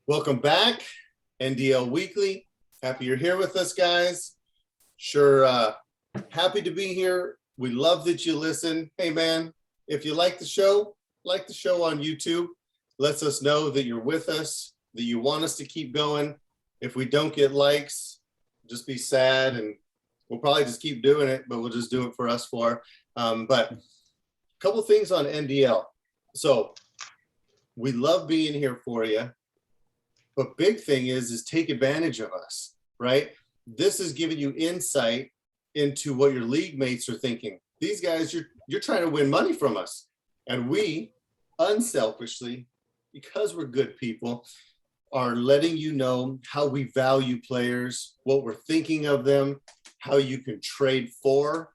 Welcome back, NDL Weekly. Happy you're here with us, guys. Sure, happy to be here. We love that you listen. Hey, man, if you like the show on YouTube. Lets us know that you're with us, that you want us to keep going. If we don't get likes, just be sad, and we'll probably just keep doing it, but we'll just do it for us four. But a couple things on NDL. So we love being here for you. But big thing is take advantage of us, right? This is giving you insight into what your league mates are thinking. These guys, you're trying to win money from us. And we, unselfishly, because we're good people, are letting you know how we value players, what we're thinking of them, how you can trade for,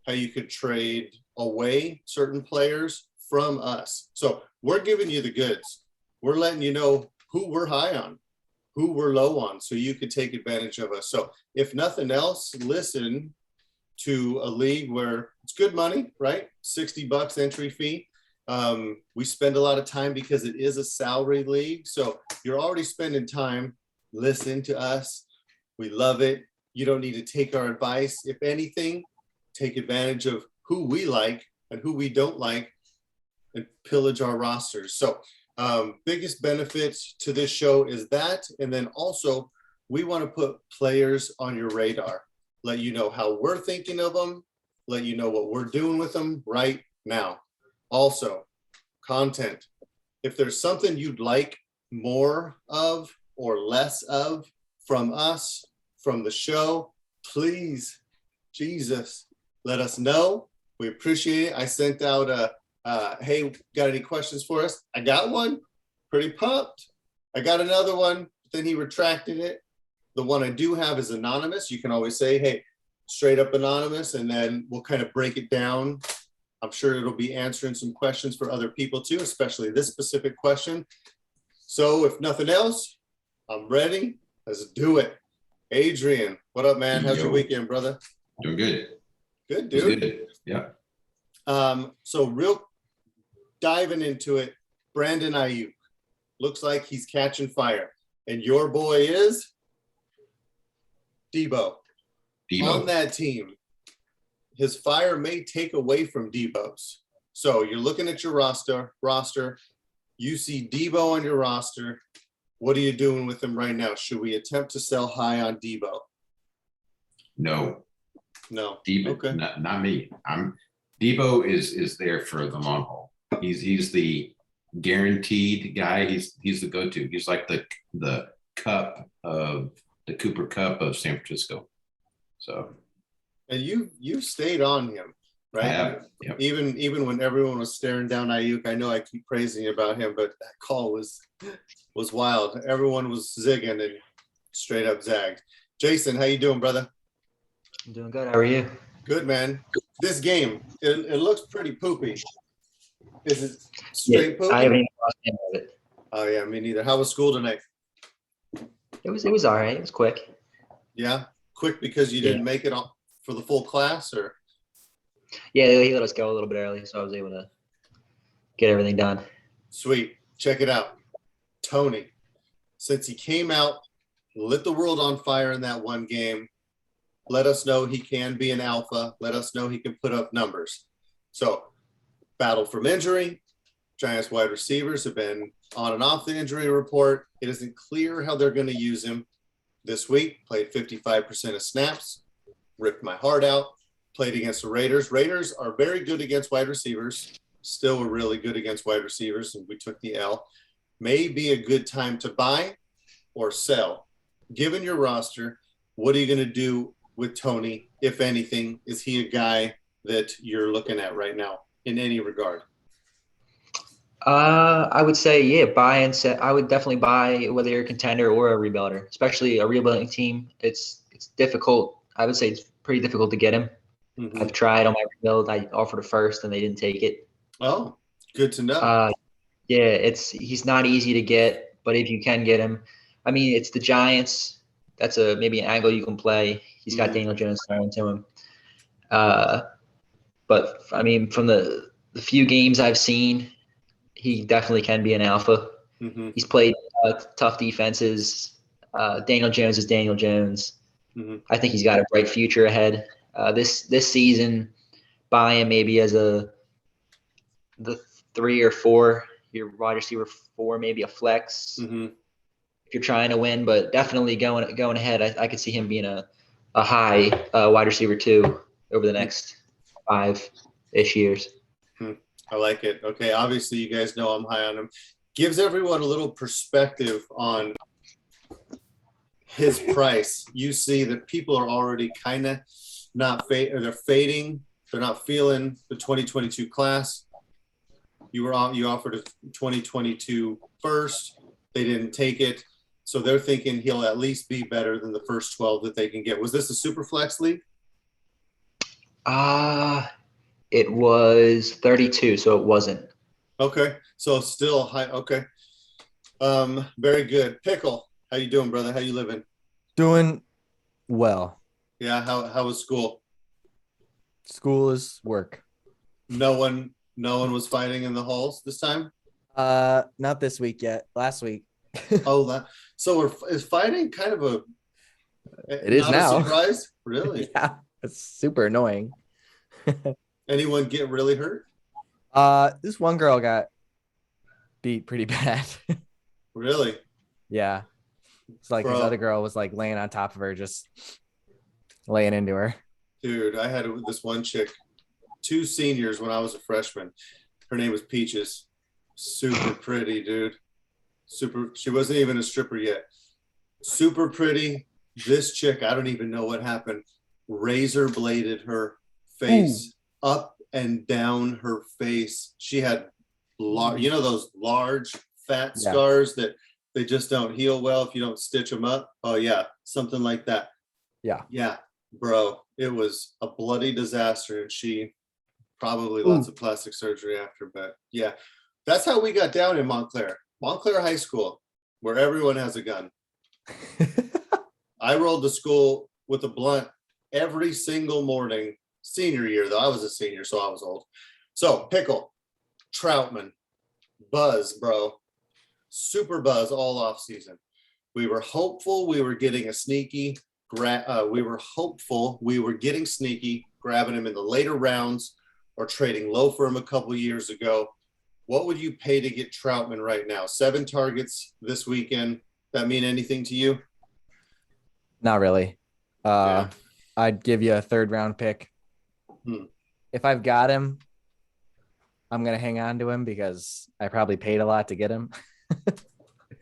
how you could trade away certain players from us. So we're giving you the goods. We're letting you know who we're high on, who we're low on, so you could take advantage of us. So if nothing else, listen to a league where it's good money, right? $60 entry fee. We spend a lot of time because it is a salary league. So you're already spending time. Listen to us. We love it. You don't need to take our advice. If anything, take advantage of who we like and who we don't like and pillage our rosters. So biggest benefit to this show is that. And then also we want to put players on your radar, let you know how we're thinking of them, let you know what we're doing with them right now. Also, content. If there's something you'd like more of or less of from us, from the show, please, Jesus, let us know. We appreciate it. I sent out hey, got any questions for us? I got one, pretty pumped. I got another one, then he retracted it. The one I do have is anonymous. You can always say, hey, straight up anonymous, and then we'll kind of break it down. I'm sure it'll be answering some questions for other people too, especially this specific question. So if nothing else, I'm ready. Let's do it. Adrian, what up, man? How's your weekend, brother? Doing good. Good, dude. Good. Yeah. So real diving into it, Brandon Ayuk looks like he's catching fire, and your boy is Debo. On that team. His fire may take away from Debo's. So you're looking at your roster. You see Debo on your roster. What are you doing with him right now? Should we attempt to sell high on Debo? No. Debo, okay. Not me. Debo is there for the long haul. He's the guaranteed guy. He's the go-to. He's like the cup of the Cooper Cup of San Francisco. So. And you've stayed on him, right? I have. Yep. Even when everyone was staring down Ayuk, I know I keep praising about him, but that call was wild. Everyone was zigging and straight up zagged. Jason, how you doing, brother? I'm doing good. How are you? Good, man. This game, it looks pretty poopy. Is it straight poopy? I haven't even watched any of it. Oh yeah, me neither. How was school tonight? It was all right. It was quick. Yeah, quick because you didn't make it on for the full class, or? Yeah, he let us go a little bit early, so I was able to get everything done. Sweet. Check it out. Tony, since he came out, lit the world on fire in that one game, let us know he can be an alpha. Let us know he can put up numbers. So, battled from injury. Giants wide receivers have been on and off the injury report. It isn't clear how they're going to use him this week. Played 55% of snaps. Ripped my heart out. Played against the Raiders. Raiders are very good against wide receivers. Still were really good against wide receivers, and we took the L. May be a good time to buy or sell. Given your roster, what are you going to do with Tony, if anything? Is he a guy that you're looking at right now in any regard? I would say, buy and sell. I would definitely buy, whether you're a contender or a rebuilder, especially a rebuilding team. It's difficult. I would say it's pretty difficult to get him. Mm-hmm. I've tried on my rebuild. I offered a first and they didn't take it. Oh, good to know. He's not easy to get, but if you can get him, I mean, it's the Giants. That's maybe an angle you can play. He's got Daniel Jones thrown to him. But I mean, from the few games I've seen, he definitely can be an alpha. Mm-hmm. He's played tough defenses. Daniel Jones is Daniel Jones. Mm-hmm. I think he's got a bright future ahead. This season, buy him maybe as the 3 or 4, your wide receiver 4, maybe a flex Mm-hmm. if you're trying to win. But definitely going ahead, I could see him being a high wide receiver 2 over the next 5-ish years. I like it. Okay, obviously you guys know I'm high on him. Gives everyone a little perspective on his price. You see that people are already kind of they're fading. They're not feeling the 2022 class. You offered a 2022 first. They didn't take it. So they're thinking he'll at least be better than the first 12 that they can get. Was this a super flex league? It was 32, so it wasn't. Okay. So still high. Okay. Very good. Pickle, how you doing, brother? How you living? Doing well. Yeah. How was school? School is work. No one was fighting in the halls this time. Not this week yet. Last week. Oh, so is fighting kind of It is not now. a surprise? Really? Yeah, it's super annoying. Anyone get really hurt? This one girl got beat pretty bad. Really? Yeah. It's like Bro. this other girl was like laying on top of her, just laying into her. Dude, I had this one chick, 2 seniors when I was a freshman. Her name was Peaches. Super pretty, dude. She wasn't even a stripper yet. Super pretty. This chick, I don't even know what happened. Razor bladed her face up and down her face. She had those large fat scars that they just don't heal well if you don't stitch them up. Oh yeah, something like that. Yeah, bro, it was a bloody disaster, and she probably lots of plastic surgery after. But yeah, that's how we got down in Montclair High School, where everyone has a gun. I rolled to school with a blunt every single morning. Senior year, though. I was a senior, so I was old. So, Pickle, Troutman, buzz, bro. Super buzz all off season. We were hopeful we were getting a sneaky. We were hopeful we were getting sneaky, grabbing him in the later rounds or trading low for him a couple years ago. What would you pay to get Troutman right now? 7 targets this weekend. That mean anything to you? Not really. Yeah. I'd give you a 3rd round pick. If I've got him, I'm gonna hang on to him because I probably paid a lot to get him.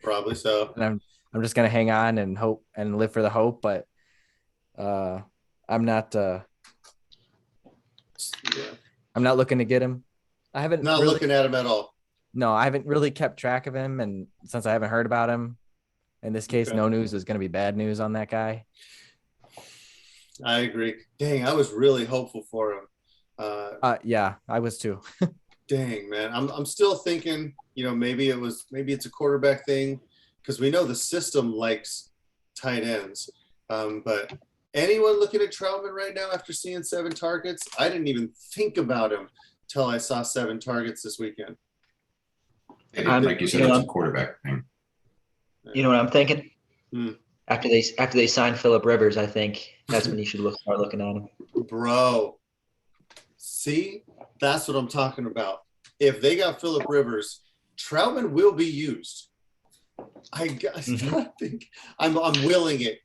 Probably so. And I'm just gonna hang on and hope and live for the hope, but I'm not looking to get him. I haven't looking at him at all. No, I haven't really kept track of him, and since I haven't heard about him, in this case, no news is gonna be bad news on that guy. I agree. Dang, I was really hopeful for him. Yeah, I was too. Dang, man. I'm still thinking, maybe it's a quarterback thing, because we know the system likes tight ends. But anyone looking at Troutman right now after seeing 7 targets? I didn't even think about him till I saw 7 targets this weekend. Like you said, it's a quarterback thing. You know what I'm thinking? After they sign Phillip Rivers, I think that's when you should start looking at him. Bro, see, that's what I'm talking about. If they got Phillip Rivers, Troutman will be used. I think I'm willing it.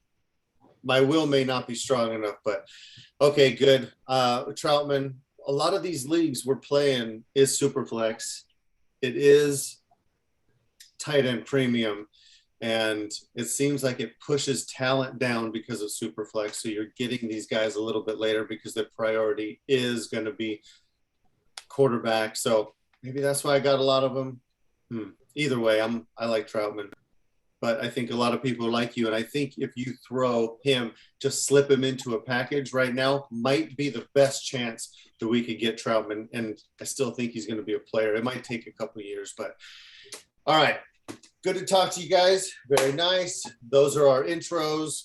My will may not be strong enough, but okay, good. Troutman, a lot of these leagues we're playing is Superflex. It is tight end premium. And it seems like it pushes talent down because of Superflex. So you're getting these guys a little bit later because their priority is going to be quarterback. So maybe that's why I got a lot of them. Either way, I like Troutman. But I think a lot of people are like you. And I think if you throw him, just slip him into a package right now, might be the best chance that we could get Troutman. And I still think he's going to be a player. It might take a couple of years, but all right. Good to talk to you guys. Very nice. Those are our intros.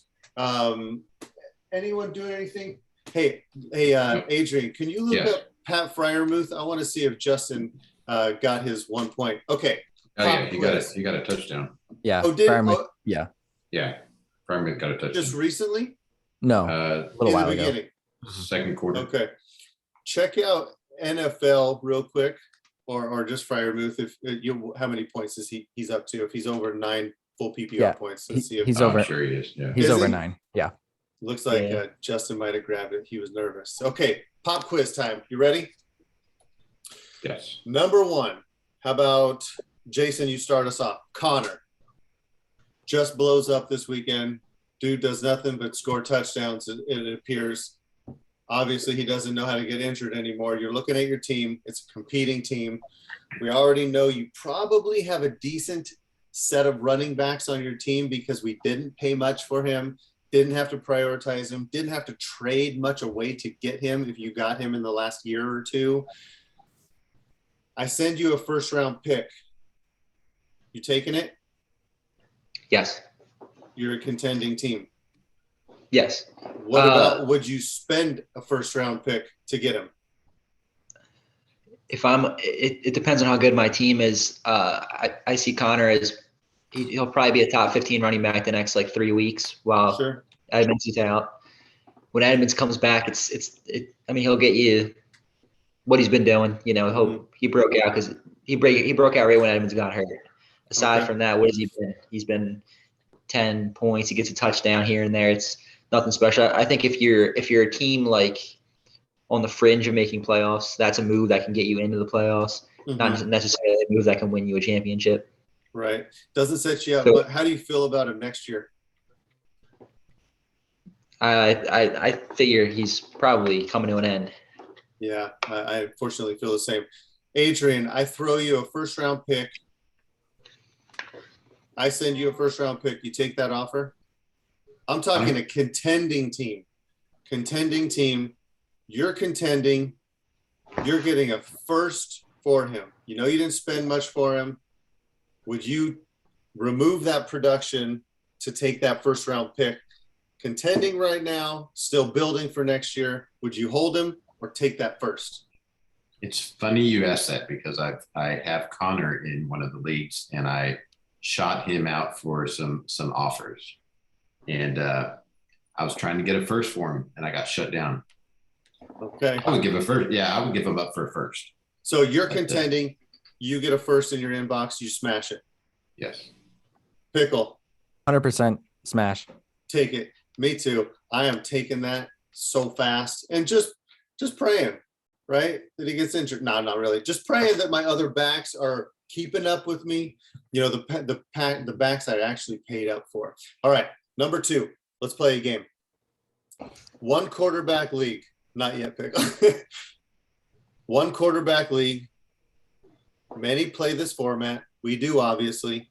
Anyone doing anything? Hey, Adrian, can you look up Pat Fryermuth? I want to see if Justin got his 1 point. Okay, Oh yeah, Pop he got quiz. it. He got a touchdown. Yeah. Oh, did Freiermuth- oh, yeah. Yeah, Fryman got a touchdown. just recently? No. Uh, a little In while the ago. beginning. second quarter. Okay. Check out NFL real quick, or just Freiermuth. If you, how many points is he's up to? If he's over 9 full PPR Yeah, points, let's see if he's Oh, over. I'm sure he is. Yeah. He's Is over he? 9. Yeah. looks like Yeah. Justin might have grabbed it. He was nervous. Okay, pop quiz time. You ready? Yes. Number 1. How about Jason? You start us off. Connor just blows up this weekend. Dude does nothing but score touchdowns. It appears. Obviously, he doesn't know how to get injured anymore. You're looking at your team. It's a competing team. We already know you probably have a decent set of running backs on your team because we didn't pay much for him, didn't have to prioritize him, didn't have to trade much away to get him if you got him in the last year or two. I send you a first-round pick. You taking it? Yes. You're a contending team. Yes. What about, would you spend a first-round pick to get him? If it depends on how good my team is. I see Connor as he'll probably be a top 15 running back the next like 3 weeks while Sure. Edmonds is out. When Edmonds comes back, I mean, he'll get you what he's been doing. You know, he broke out because he broke out right when Edmonds got hurt. Aside Okay. from that, what has he been? He's been 10 points. He gets a touchdown here and there. It's nothing special. I think if you're a team like on the fringe of making playoffs, that's a move that can get you into the playoffs. Not necessarily a move that can win you a championship. Right. Doesn't set you up. So- But how do you feel about him next year? I figure he's probably coming to an end. Yeah, I unfortunately feel the same. Adrian, I throw you a first-round pick. I send you a first-round pick. You take that offer? I'm talking a contending team. Contending team. You're contending. You're getting a first for him. You know you didn't spend much for him. Would you remove that production to take that first-round pick? Contending right now, still building for next year. Would you hold him or take that first? It's funny you asked that because I have Connor in one of the leagues and I shot him out for some offers. And I was trying to get a first for him and I got shut down. Okay. I would give a first. Yeah, I would give him up for a first. So you're contending. You get a first in your inbox. You smash it. Yes. Pickle, 100% smash. take it. Me too. I am taking that so fast and just praying, right, that he gets injured. No, not really. Just praying that my other backs are keeping up with me. You know, the backs I actually paid up for. All right, number 2. Let's play a game. 1 quarterback league. Not yet, Pickle. 1 quarterback league. Many play this format. We do, obviously.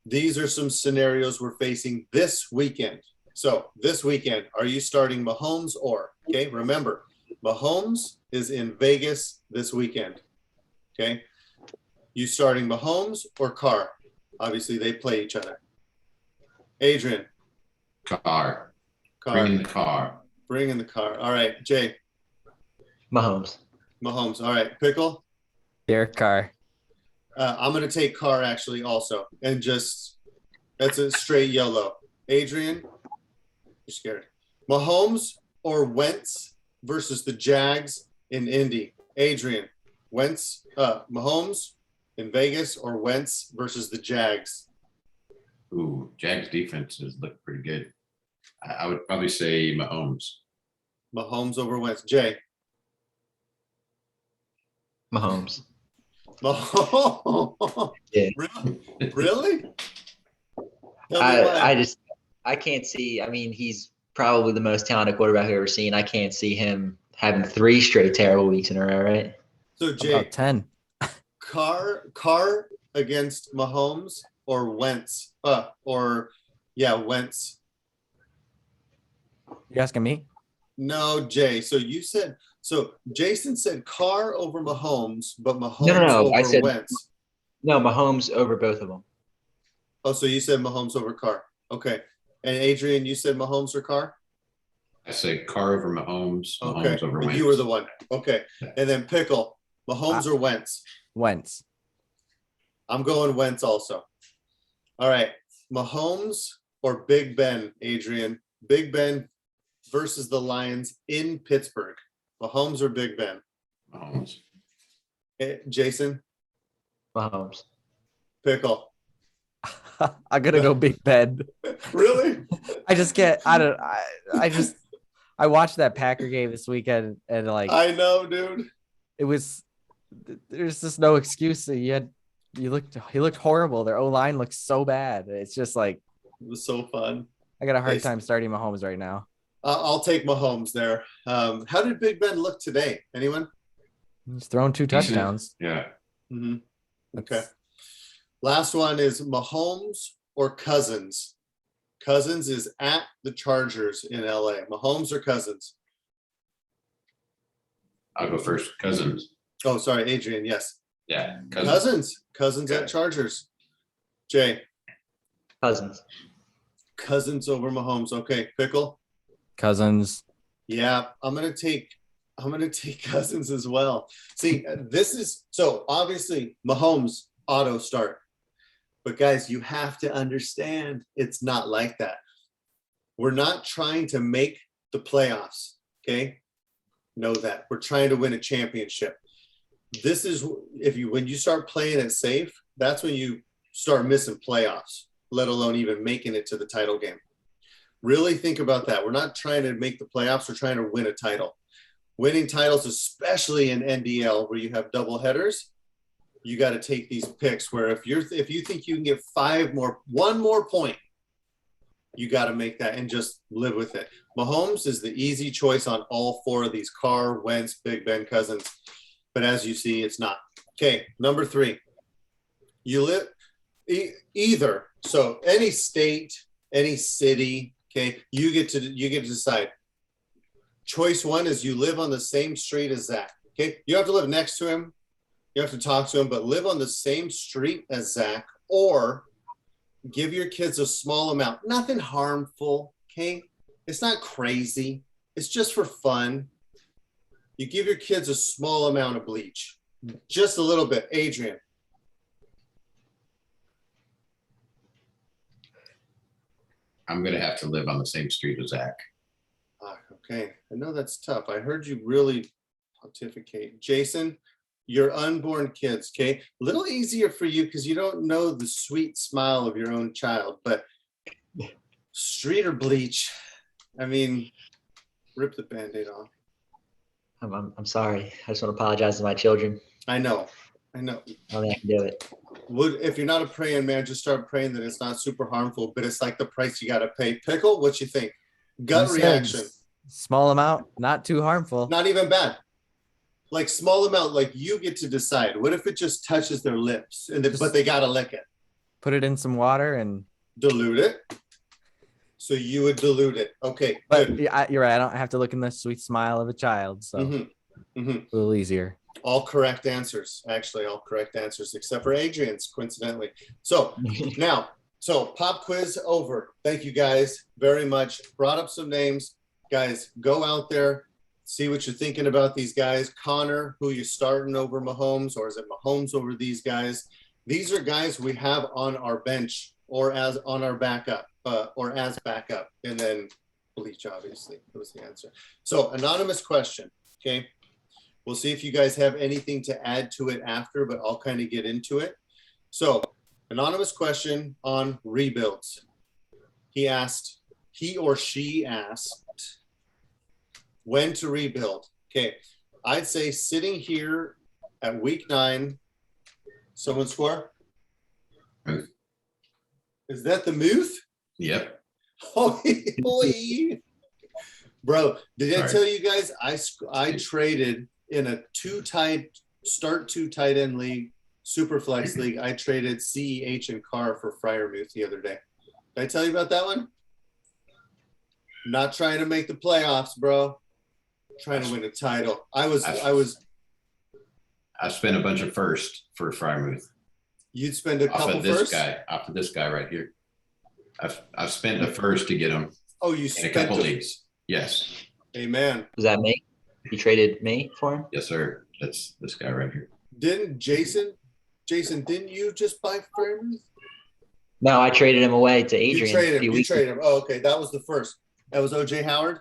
These are some scenarios we're facing this weekend. So this weekend, are you starting Mahomes or? Okay, remember, Mahomes is in Vegas this weekend. Okay, you starting Mahomes or Carr? Obviously, they play each other. Adrian. Car. Carr. Bring in the car. Bring in the car. All right, Jay. Mahomes. Mahomes. All right, Pickle. Derek Carr. I'm going to take Carr actually also, and just that's a straight yellow. Adrian, you're scared. Mahomes or Wentz versus the Jags in Indy. Adrian, Mahomes in Vegas or Wentz versus the Jags. Ooh, Jags defense has looked pretty good. I would probably say Mahomes. Mahomes over Wentz. Jay. Mahomes. Mahomes. Yeah. Really? Tell me why. I can't see. I mean, he's probably the most talented quarterback I've ever seen. I can't see him having 3 straight terrible weeks in a row, right? So Jay, About 10. Carr against Mahomes or Wentz? Wentz. You asking me? No, Jay. So Jason said Carr over Mahomes, but Mahomes No. over I said Wentz. no. Mahomes over both of them. Oh, so you said Mahomes over Carr. Okay. And Adrian, you said Mahomes or Carr? I say Carr over Mahomes. Okay. Mahomes over And Wentz. you were the one. Okay. And then Pickle, Mahomes or Wentz? Wentz. I'm going Wentz also. All right. Mahomes or Big Ben, Adrian? Big Ben versus the Lions in Pittsburgh. Mahomes or Big Ben? Mahomes. Jason? Mahomes. Pickle. I'm gonna go Big Ben. Really? I just can't. I watched that Packer game this weekend, and like I know, dude. it was. There's just no excuse. He looked horrible. Their O-line looks so bad. It's just like It was so fun. I got a hard time starting Mahomes right now. I'll take Mahomes there. How did Big Ben look today? Anyone? He's thrown 2 touchdowns. Yeah. Mm-hmm. Okay. Last one is Mahomes or Cousins. Cousins is at the Chargers in LA. Mahomes or Cousins? I'll go first. Cousins. Oh, sorry, Adrian. Yes. Yeah. Cousins Okay. at Chargers. Jay. Cousins. Cousins over Mahomes. Okay. Pickle. Cousins. Yeah, I'm gonna take Cousins as well. See, this is so obviously Mahomes auto start. But guys, you have to understand it's not like that. We're not trying to make the playoffs. Okay. Know that. We're trying to win a championship. This is when you start playing it safe, that's when you start missing playoffs, let alone even making it to the title game. Really think about that. We're not trying to make the playoffs, we're trying to win a title. Winning titles, especially in NDL where you have double headers, you got to take these picks where if you think you can get one more point, you got to make that and just live with it. Mahomes is the easy choice on all 4 of these: Carr, Wentz, Big Ben, Cousins. But as you see, it's not. Okay, number 3. You live either. So any state, any city, okay, you get to decide. Choice 1 is you live on the same street as Zach. Okay, you have to live next to him. You have to talk to him, but live on the same street as Zach, or give your kids a small amount. Nothing harmful, okay? It's not crazy. It's just for fun. You give your kids a small amount of bleach, just a little bit. Adrian. I'm going to have to live on the same street as Zach. Okay, I know that's tough. I heard you really pontificate. Jason, your unborn kids, okay? A little easier for you because you don't know the sweet smile of your own child, but street or bleach, I mean, rip the Band-Aid off. I'm sorry. I just want to apologize to my children. I know. I don't think I can do it. If you're not a praying man, just start praying that it's not super harmful, but it's like the price you got to pay. Pickle, what you think? Gut reaction. Small amount, not too harmful. Not even bad. Like small amount, like you get to decide. What if it just touches their lips, but they got to lick it? Put it in some water and dilute it. So you would dilute it. Okay. But good. You're right. I don't have to look in the sweet smile of a child. So a little easier. All correct answers. Actually, all correct answers, except for Adrian's, coincidentally. So now, pop quiz over. Thank you guys very much. Brought up some names. Guys, go out there, see what you're thinking about these guys. Connor, who you starting over Mahomes, or is it Mahomes over these guys? These are guys we have on our bench or as on our backup, or as backup, and then bleach, obviously, was the answer. So anonymous question, okay? We'll see if you guys have anything to add to it after, but I'll kind of get into it. So anonymous question on rebuilds. He or she asked, when to rebuild. Okay, I'd say sitting here at week 9, someone score? Muth. Is that the Muth? Yep. Holy. Bro, did I Sorry. tell you guys I traded in a 2 tight end league, Superflex league. I traded CEH and Carr for Freiermuth the other day. Did I tell you about that one? Not trying to make the playoffs, bro. Trying to win a title. I spent a bunch of first for Freiermuth. You'd spend a couple first? Off of this guy right here. I've spent a first to get him Oh, you in a spent couple leagues. Yes. Amen. Was that me? You traded me for him? Yes, sir. That's this guy right here. Didn't Jason Jason, didn't you just buy Freiermuth? No, I traded him away to You Adrian a traded him. few You weeks traded him. Oh, okay. That was the first. That was OJ Howard.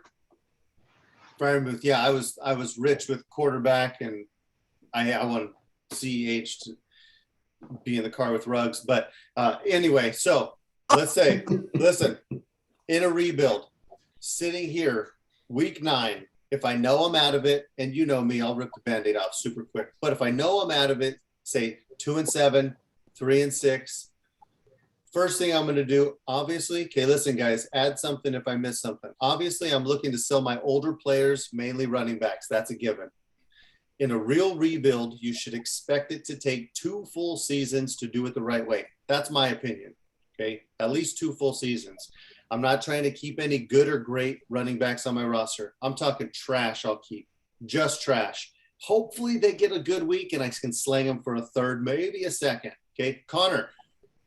Freiermuth. Yeah, I was rich with quarterback, and I want CH to be in the car with Ruggs. But anyway, so let's say, listen, in a rebuild, sitting here, week 9, if I know I'm out of it, and you know me, I'll rip the Band-Aid off super quick. But if I know I'm out of it, say 2-7, 3-6, first thing I'm going to do, obviously, okay, listen, guys, add something if I miss something. Obviously, I'm looking to sell my older players, mainly running backs. That's a given. In a real rebuild, you should expect it to take 2 full seasons to do it the right way. That's my opinion. Okay, at least 2 full seasons. I'm not trying to keep any good or great running backs on my roster. I'm talking trash. I'll keep just trash. Hopefully they get a good week and I can slang them for a third, maybe a second. Okay, Connor,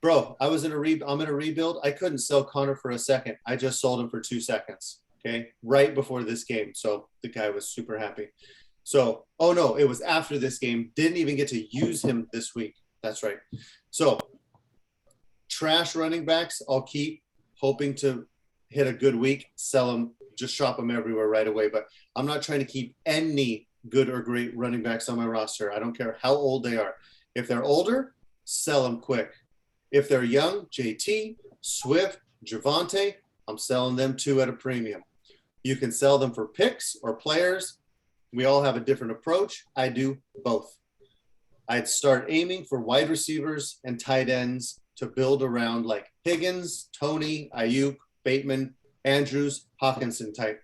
bro, I'm in a rebuild. I couldn't sell Connor for a second. I just sold him for 2 seconds. Okay, right before this game. So the guy was super happy. So, oh no, it was after this game. Didn't even get to use him this week. That's right. So, trash running backs, I'll keep, hoping to hit a good week, sell them, just shop them everywhere right away. But I'm not trying to keep any good or great running backs on my roster. I don't care how old they are. If they're older, sell them quick. If they're young, JT, Swift, Javante, I'm selling them too at a premium. You can sell them for picks or players. We all have a different approach. I do both. I'd start aiming for wide receivers and tight ends to build around like Higgins, Tony, Ayuk, Bateman, Andrews, Hawkinson type.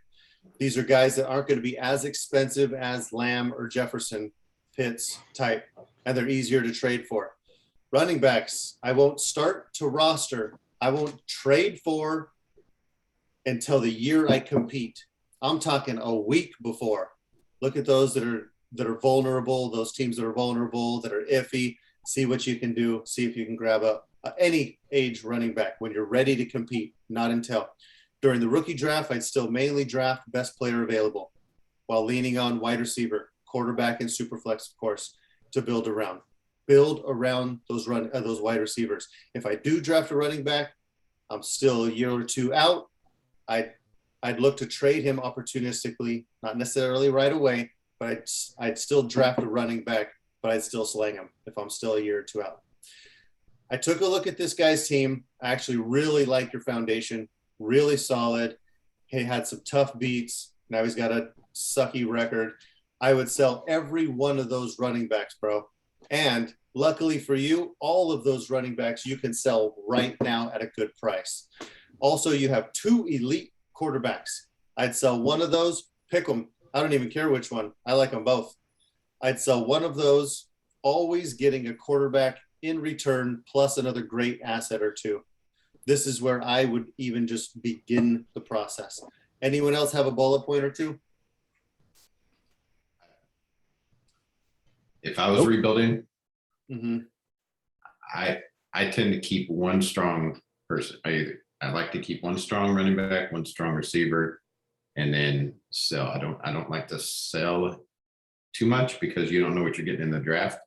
These are guys that aren't going to be as expensive as Lamb or Jefferson, Pitts type, and they're easier to trade for. Running backs, I won't start to roster. I won't trade for until the year I compete. I'm talking a week before. Look at those that are vulnerable, those teams that are vulnerable, that are iffy. See what you can do. See if you can grab any age running back when you're ready to compete, not until. During the rookie draft, I'd still mainly draft best player available while leaning on wide receiver, quarterback, and super flex, of course, to build around. Build around those wide receivers. If I do draft a running back, I'm still a year or 2 out. I'd look to trade him opportunistically, not necessarily right away, but I'd still draft a running back, but I'd still slang him if I'm still a year or 2 out. I took a look at this guy's team. I actually really like your foundation, really solid. He had some tough beats. Now he's got a sucky record. I would sell every one of those running backs, bro. And luckily for you, all of those running backs you can sell right now at a good price. Also, you have 2 elite quarterbacks. I'd sell one of those, pick them. I don't even care which one. I like them both. I'd sell one of those, always getting a quarterback in return, plus another great asset or 2. This is where I would even just begin the process. Anyone else have a bullet point or 2? If I was rebuilding, Mm-hmm. I tend to keep one strong person. I like to keep one strong running back, one strong receiver, and then sell. I don't like to sell too much because you don't know what you're getting in the draft,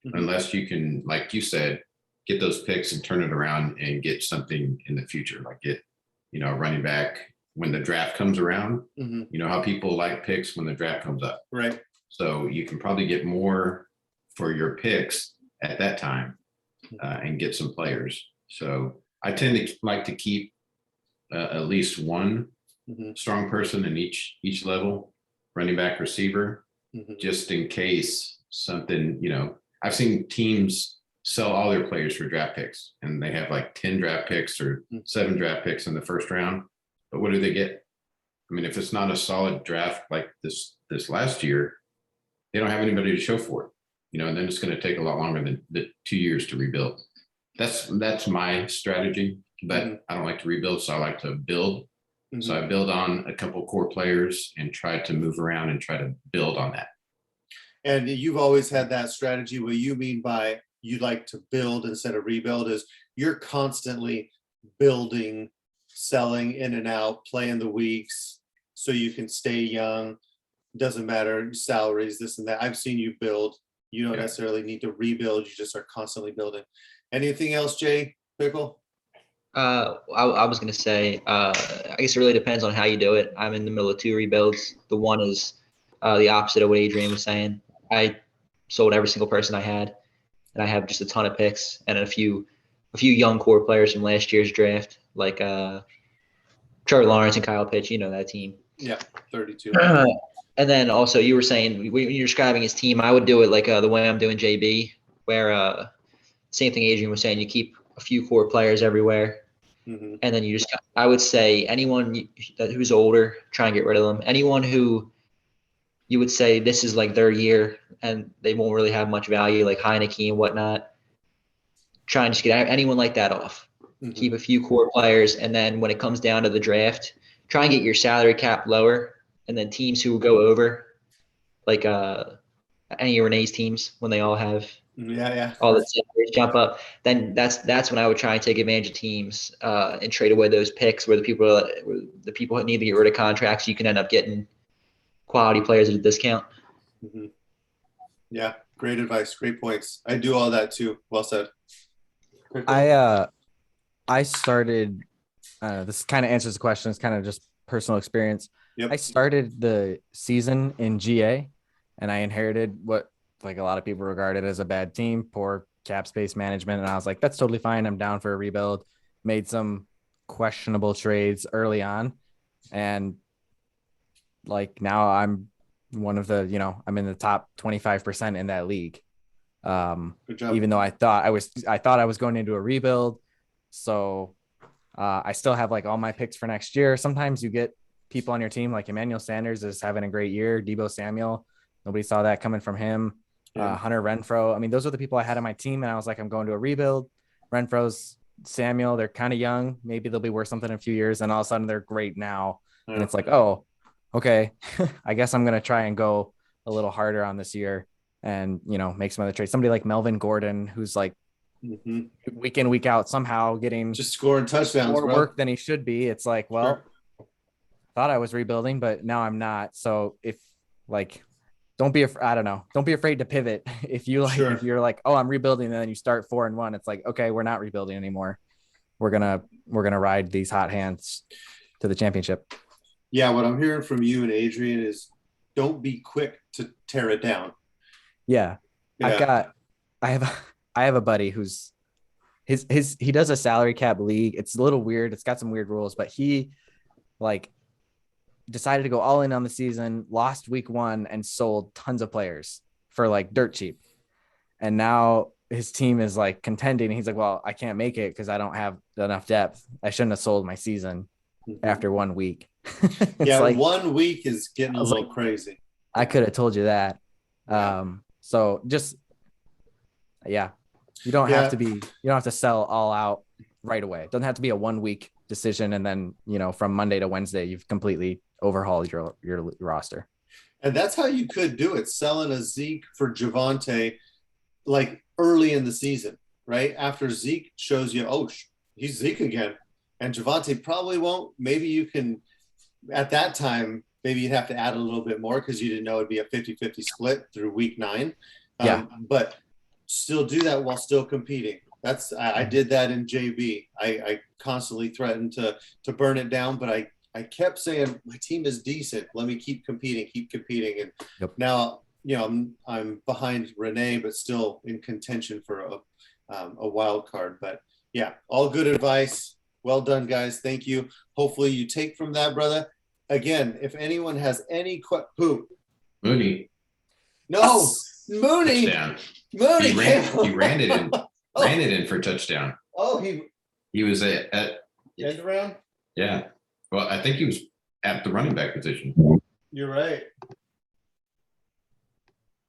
unless you can, like you said, get those picks and turn it around and get something in the future, like get, a running back when the draft comes around. Mm-hmm. You know how people like picks when the draft comes up. Right. So you can probably get more for your picks at that time and get some players. So I tend to like to keep at least one strong person in each level, running back, receiver, just in case something, I've seen teams sell all their players for draft picks and they have like 10 draft picks or 7 draft picks in the first round. But what do they get? I mean, if it's not a solid draft like this last year, they don't have anybody to show for it, and then it's going to take a lot longer than the 2 years to rebuild. That's my strategy, but I don't like to rebuild. So I like to build. So I build on a couple core players and try to move around and try to build on that. And you've always had that strategy. What you mean by you like to build instead of rebuild is you're constantly building, selling in and out, playing the weeks so you can stay young. Doesn't matter salaries, this and that. I've seen you build You don't necessarily need to rebuild. You just are constantly building. Anything else, Jay? Pickle? I was gonna say, I guess it really depends on how you do it. I'm in the middle of 2 rebuilds. The one is the opposite of what Adrian was saying. I sold every single person I had, and I have just a ton of picks and a few young core players from last year's draft, like Trevor Lawrence and Kyle Pitts. You know that team. Yeah, 32. And then also you were saying when you're describing his team, I would do it like the way I'm doing JB, where same thing Adrian was saying. You keep a few core players everywhere, Mm-hmm. and then I would say anyone who's older, try and get rid of them. Anyone who you would say this is like their year and they won't really have much value, like Heineke and whatnot, try and just get anyone like that off. Mm-hmm. Keep a few core players, and then when it comes down to the draft, try and get your salary cap lower, and then teams who will go over, like any of Renee's teams when they all have Yeah. all the salaries jump up, then that's when I would try and take advantage of teams and trade away those picks where the people need to get rid of contracts. You can end up getting quality players at a discount. Mm-hmm. Yeah, great advice, great points. I do all that too. Well said. I started. This kind of answers the question. It's kind of just personal experience. Yep. I started the season in GA, and I inherited what like a lot of people regarded as a bad team, poor cap space management, and I was like, that's totally fine. I'm down for a rebuild. Made some questionable trades early on, and like now I'm one of the, I'm in the top 25% in that league. Good job. Even though I thought I was going into a rebuild. So I still have like all my picks for next year. Sometimes you get people on your team like Emmanuel Sanders is having a great year. Debo Samuel, nobody saw that coming from him. Yeah. Hunter Renfrow. I mean, those are the people I had on my team, and I was like, I'm going to a rebuild. Renfro's, Samuel, they're kind of young. Maybe they'll be worth something in a few years, and all of a sudden they're great now. Yeah. And it's like, oh, okay, I guess I'm gonna try and go a little harder on this year and make some other trades. Somebody like Melvin Gordon, who's like week in, week out, somehow getting just scoring touchdowns, more bro. work than he should be. It's like, well, thought I was rebuilding, but now I'm not. So if like, don't be afraid to pivot. If you like, if you're like, oh, I'm rebuilding, and then you start 4-1, it's like, okay, we're not rebuilding anymore. We're gonna ride these hot hands to the championship. Yeah, what I'm hearing from you and Adrian is don't be quick to tear it down. Yeah. I have a buddy who's he does a salary cap league. It's a little weird. It's got some weird rules, but he like decided to go all in on the season, lost week 1 and sold tons of players for like dirt cheap. And now his team is like contending. He's like, well, I can't make it because I don't have enough depth. I shouldn't have sold my season after 1 week. Yeah, like, 1 week is getting a little crazy. I could have told you that. So just, you don't have to sell all out right away. It doesn't have to be a 1 week decision. And then, from Monday to Wednesday, you've completely overhauled your roster. And that's how you could do it. Selling a Zeke for Javonte like early in the season, right? After Zeke shows you, oh, he's Zeke again. And Javonte probably won't. Maybe you can, at that time, maybe you'd have to add a little bit more because you didn't know it'd be a 50-50 split through week 9. But still do that while still competing. I did that in JB. I constantly threatened to burn it down, but I kept saying my team is decent. Let me keep competing. And now, I'm behind Renee, but still in contention for a wild card. But yeah, all good advice. Well done, guys. Thank you. Hopefully you take from that, brother. Again, if anyone has any who? Mooney. No, Mooney. Touchdown. Mooney. He ran it in. Ran it in for a touchdown. Oh, he was at end around? Yeah. Well, I think he was at the running back position. You're right.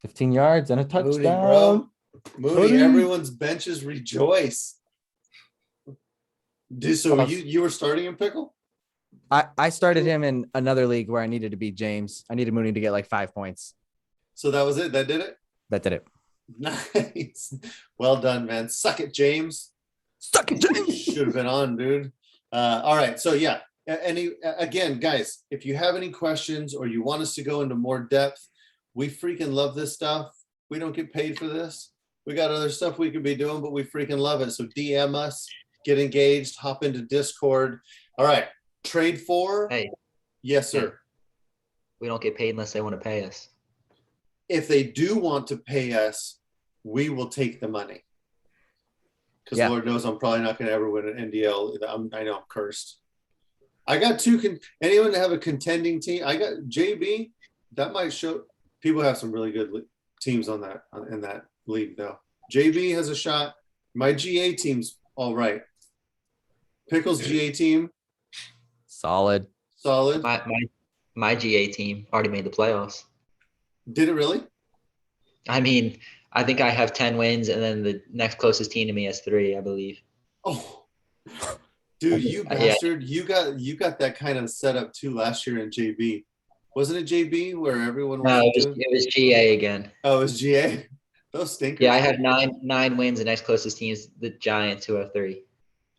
15 yards and a touchdown. Mooney, bro. Mooney, everyone's benches rejoice. So you were starting in Pickle? I started him in another league where I needed to beat James. I needed Mooney to get like 5 points. So that was it? That did it? That did it. Nice. Well done, man. Suck it, James. Suck it, James. Should have been on, dude. All right. So yeah. Again, guys, if you have any questions or you want us to go into more depth, we freaking love this stuff. We don't get paid for this. We got other stuff we could be doing, but we freaking love it. So DM us, get engaged, hop into Discord. All right. Trade for. Hey, Yes, sir. we don't get paid unless they want to pay us. If they do want to pay us, we will take the money. Because Lord knows I'm probably not going to ever win an NDL. I know I'm cursed. I got two. Anyone have a contending team? I got JB. That might show. People have some really good teams in that league, though. JB has a shot. My GA team's all right. Pickle's GA team. Solid. My GA team already made the playoffs. Did it really? I mean, I think I have 10 wins, and then the next closest team to me has 3, I believe. Oh, dude, you bastard! You got that kind of setup too last year in JB. Wasn't it JB where everyone was? No, it was GA again. Oh, it was GA. Those stinkers. Yeah, I have nine wins. The next closest team is the Giants, who have 3.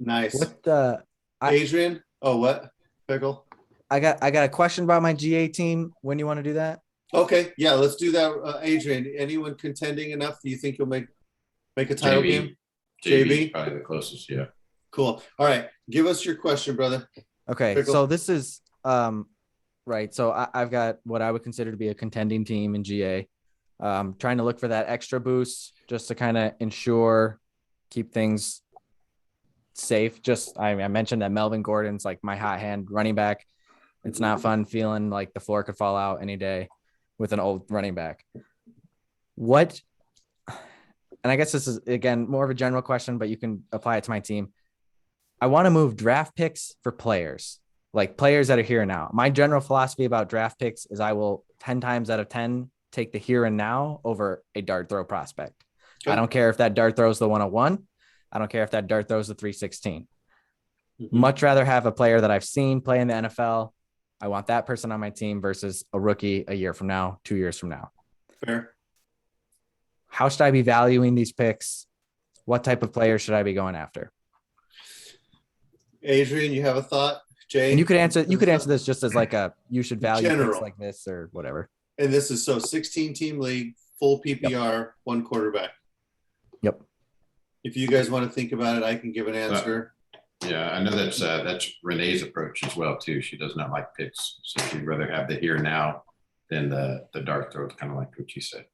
Nice. What Adrian? Oh, what? Pickle? I got a question about my GA team. When you want to do that? Okay, yeah, let's do that. Adrian, anyone contending enough? Do you think you'll make a title game? JB probably the closest. Yeah. Cool. All right, give us your question, brother. Okay, Pickle. so this is right. So I've got what I would consider to be a contending team in GA. Trying to look for that extra boost just to kind of keep things safe. I mentioned that Melvin Gordon's like my hot hand running back. It's not fun feeling like the floor could fall out any day with an old running back. And I guess this is, again, more of a general question, but you can apply it to my team. I want to move draft picks for players, like players that are here and now. My general philosophy about draft picks is I will 10 times out of 10 take the here and now over a dart throw prospect. Okay. I don't care if that dart throws the 101. I don't care if that dart throws the 316. Much rather have a player that I've seen play in the NFL. I want that person on my team versus a rookie a year from now, 2 years from now. Fair. How should I be valuing these picks? What type of players should I be going after? Adrian, you have a thought? Jay? And you could answer this just as like you should value picks like this or whatever. And this is 16 team league, full PPR, one quarterback. Yep. If you guys want to think about it, I can give an answer. Yeah, I know that's Renee's approach as well too. She does not like picks, so she'd rather have the here and now than the dart throw. Kind of like what you said.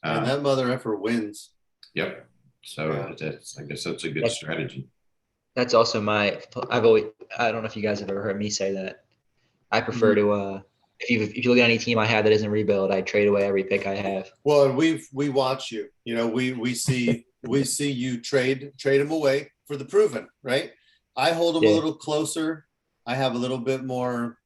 And that mother effer wins. Yep. So I guess that's a good strategy. That's also I don't know if you guys have ever heard me say that. I prefer to if you look at any team I have that isn't rebuild, I trade away every pick I have. Well, we watch you. You know, we see you trade them away for the proven, right? I hold them a little closer. I have a little bit more.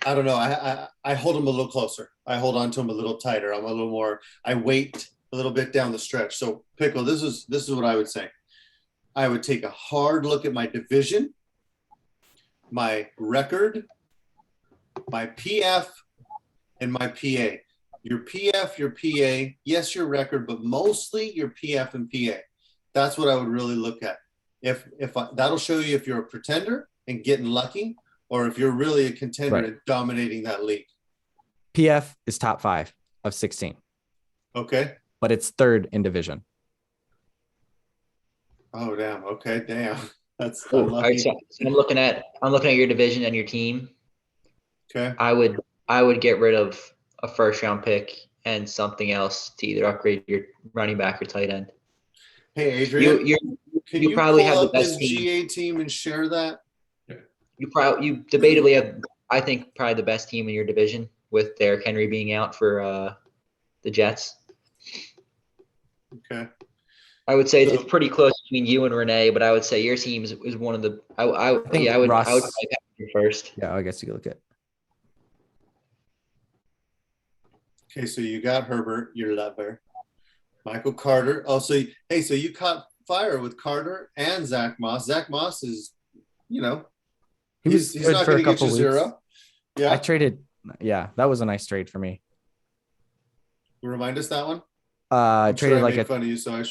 I don't know. I hold them a little closer. I hold on to them a little tighter. I'm a little more. I wait a little bit down the stretch. So, Pickle, this is what I would say. I would take a hard look at my division, my record, my PF, and my PA. Your PF, your PA, yes, your record, but mostly your PF and PA. That's what I would really look at. That'll show you if you're a pretender and getting lucky, or if you're really a contender and dominating that league. PF is top 5 of 16. Okay. But it's 3rd in division. Oh, damn. Okay. Damn. That's all right, so I'm looking at your division and your team. Okay. I would get rid of a first round pick and something else to either upgrade your running back or tight end. Hey, Adrian, can you probably have the best GA team and share that? You debatably have, I think, probably the best team in your division with Derrick Henry being out for the Jets. Okay. I would say it's pretty close between you and Renee, but I would say your team is one of the. I would probably have you first. Yeah, I guess you could look at. Okay, so you got Herbert, your lover, Michael Carter. Oh, so you caught fire with Carter and Zach Moss. Zach Moss is, he's not going to get you 0. Yeah, I traded. Yeah, that was a nice trade for me. Remind us that one. I traded I made fun of you, so I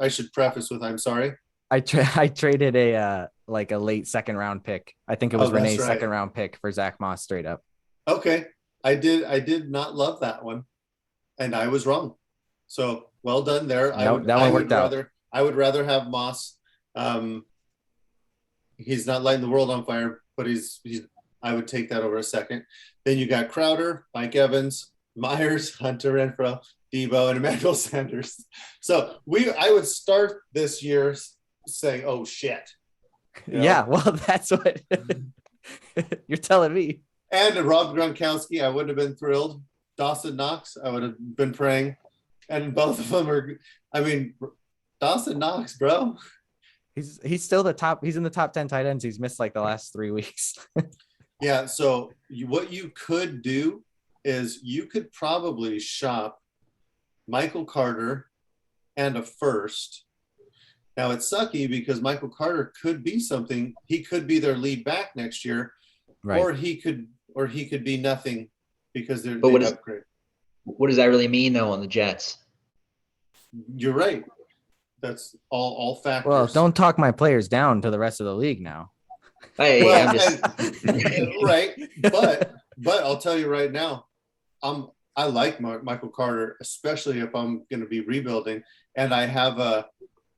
should preface with I'm sorry. I traded a late 2nd round pick. I think it was Renee's 2nd round pick for Zach Moss straight up. Okay. I did not love that one. and I was wrong. So well done there. That one worked out. I would rather have Moss. He's not lighting the world on fire, but I would take that over a second. Then you got Crowder, Mike Evans, Myers, Hunter Renfro, Debo, and Emmanuel Sanders. So I would start this year saying, "Oh shit." You know? Yeah, well, that's what you're telling me. And Rob Gronkowski, I wouldn't have been thrilled. Dawson Knox, I would have been praying. And both of them are, I mean, Dawson Knox, bro. He's still he's in the top 10 tight ends. He's missed like the last 3 weeks. Yeah, so what you could do is you could probably shop Michael Carter and a first. Now it's sucky because Michael Carter could be something. He could be their lead back next year, Right. or he could be nothing because they're But upgrade. what does that really mean though on the Jets? You're right. That's all factors. Well, don't talk my players down to the rest of the league now. Hey, Well, I'm just right, but I'll tell you right now, I like Michael Carter, especially if I'm going to be rebuilding, and I have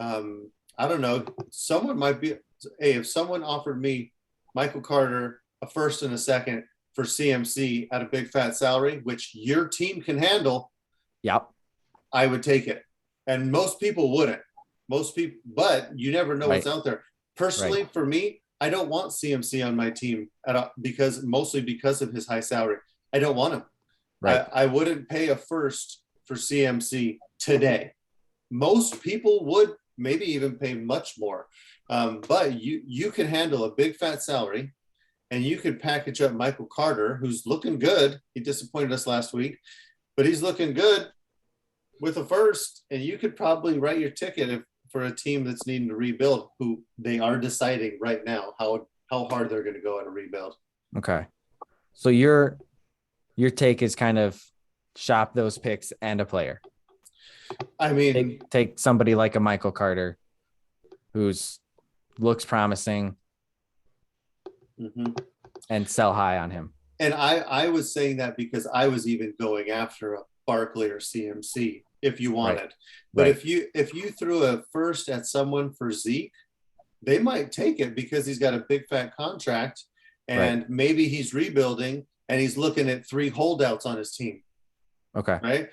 I don't know, someone might be. Hey, if someone offered me Michael Carter, a first and a second for CMC at a big fat salary, which your team can handle, Yep. I would take it. And most people wouldn't. Most people, but you never know what's Right. out there. Personally, for me, I don't want CMC on my team mostly because of his high salary. I don't want him. Right. I wouldn't pay a first for CMC today. Most people would maybe even pay much more. But you can handle a big fat salary, and you could package up Michael Carter, who's looking good. He disappointed us last week, but he's looking good with a first, and you could probably write your ticket for a team that's needing to rebuild, who they are deciding right now how hard they're going to go at a rebuild. Okay. So your take is kind of shop those picks and a player. I mean, Take somebody like a Michael Carter who's looks promising and sell high on him. And I was saying that because I was even going after a Barkley or CMC if you wanted. Right. But Right. if you threw a first at someone for Zeke, they might take it because he's got a big fat contract and maybe he's rebuilding and he's looking at 3 holdouts on his team. Okay. Right?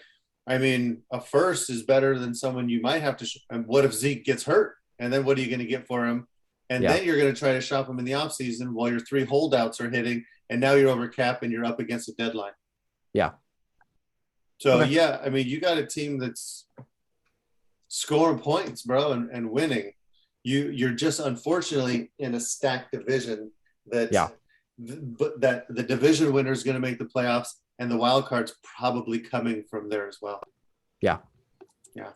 I mean, a first is better than someone you might have to and what if Zeke gets hurt? And then what are you going to get for him? And then you're going to try to shop him in the offseason while your 3 holdouts are hitting, and now you're over cap and you're up against a deadline. Yeah. So, yeah, I mean, you got a team that's scoring points, bro, and winning. You're just unfortunately in a stacked division that the division winner is going to make the playoffs, and the wild card's probably coming from there as well. Yeah. Yeah.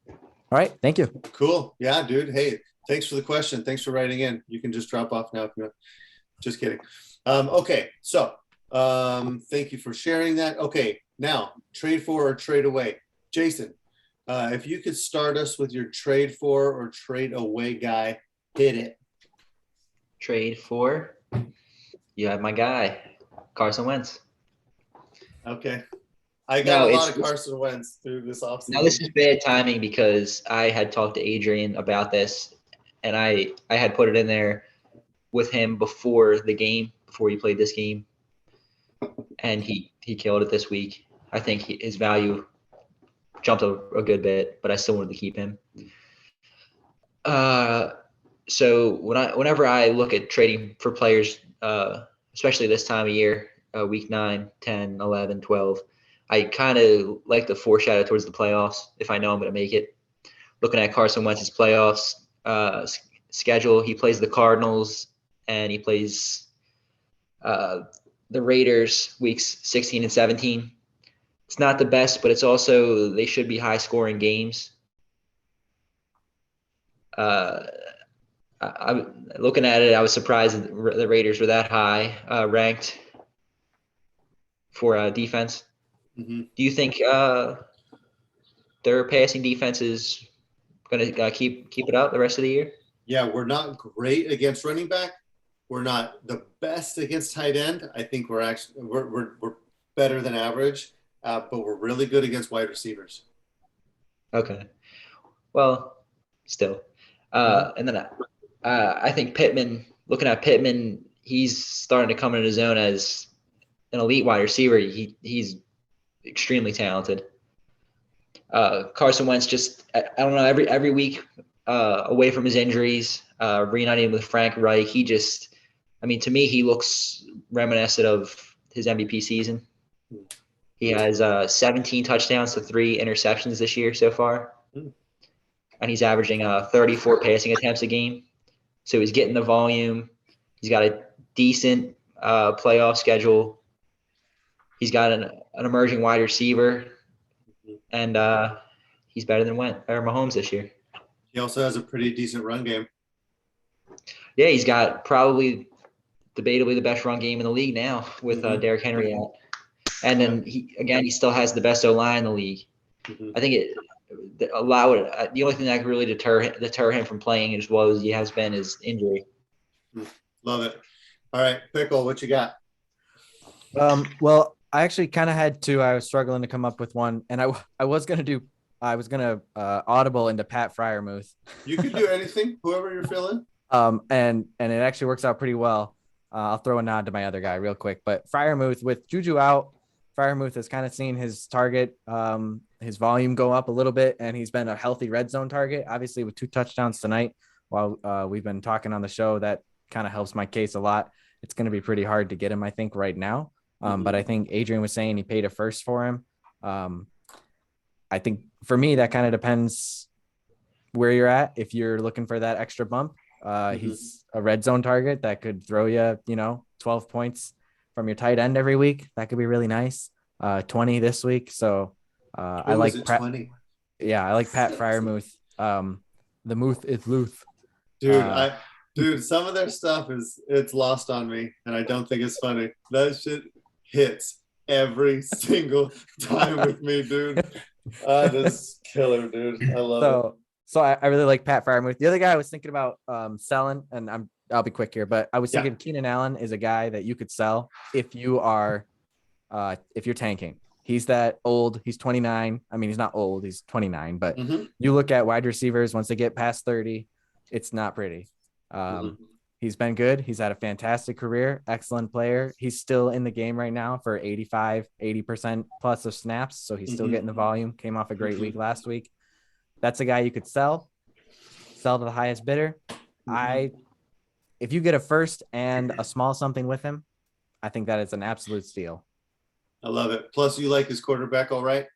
All right. Thank you. Cool. Yeah, dude. Hey, thanks for the question. Thanks for writing in. You can just drop off now if you want. Just kidding. Okay. So thank you for sharing that. Okay. Now, trade for or trade away. Jason, if you could start us with your trade for or trade away guy, hit it. trade for. You have my guy, Carson Wentz. Okay. I got No, a lot of Carson Wentz through this offseason. Now this is bad timing because I had talked to Adrian about this, and I had put it in there with him before the game, before he played this game, and he killed it this week. I think his value jumped a good bit, but I still wanted to keep him. So whenever I look at trading for players, especially this time of year, week 9, 10, 11, 12, I kind of like to foreshadow towards the playoffs if I know I'm going to make it. Looking at Carson Wentz's playoffs schedule, he plays the Cardinals and he plays the Raiders weeks 16 and 17. It's not the best, but it's also they should be high-scoring games. I'm looking at it. I was surprised that the Raiders were that high ranked for defense. Mm-hmm. Do you think their passing defense is going to keep it up the rest of the year? Yeah, we're not great against running back. We're not the best against tight end. I think we're better than average. but we're really good against wide receivers. Okay. Well, still. And then I think Pittman, looking at Pittman, he's starting to come into his own as an elite wide receiver. He's extremely talented. Carson Wentz just, I don't know, every week away from his injuries, reuniting with Frank Reich, to me, he looks reminiscent of his MVP season. He has 17 touchdowns to 3 interceptions this year so far. And he's averaging 34 passing attempts a game. So he's getting the volume. He's got a decent playoff schedule. He's got an emerging wide receiver. And he's better than Mahomes this year. He also has a pretty decent run game. Yeah, he's got probably debatably the best run game in the league now with Derrick Henry out. And then he still has the best O-line in the league. I think the only thing that could really deter him from playing as well as he has been is injury. Love it. All right, Pickle, what you got? Well, I actually kind of had two. I was struggling to come up with one, and I was gonna audible into Pat Fryermuth. You can do anything, whoever you're feeling. And it actually works out pretty well. I'll throw a nod to my other guy real quick, but Fryermuth with Juju out, Fryermuth has kind of seen his target, his volume go up a little bit, and he's been a healthy red zone target. Obviously, with 2 touchdowns tonight, while we've been talking on the show, that kind of helps my case a lot. It's going to be pretty hard to get him, I think, right now. But I think Adrian was saying he paid a first for him. I think for me, that kind of depends where you're at. If you're looking for that extra bump, he's a red zone target that could throw you, 12 points from your tight end every week. That could be really nice. 20 this week. So I like 20. Yeah, I like Pat Fryermuth. The Muth is Luth. Dude, some of their stuff it's lost on me, and I don't think it's funny. That shit hits every single time with me, dude. That is killer, dude. I love it. So I really like Pat Fryermuth. The other guy I was thinking about selling, and I'll be quick here, but I was thinking Keenan Allen is a guy that you could sell if you are if you're tanking. He's that old. He's 29. I mean, he's not old. He's 29. But you look at wide receivers, once they get past 30, it's not pretty. He's been good. He's had a fantastic career, excellent player. He's still in the game right now for 80% plus of snaps. So he's still getting the volume. Came off a great week last week. That's a guy you could sell to the highest bidder. If you get a first and a small something with him, I think that is an absolute steal. I love it. Plus, you like his quarterback, all right?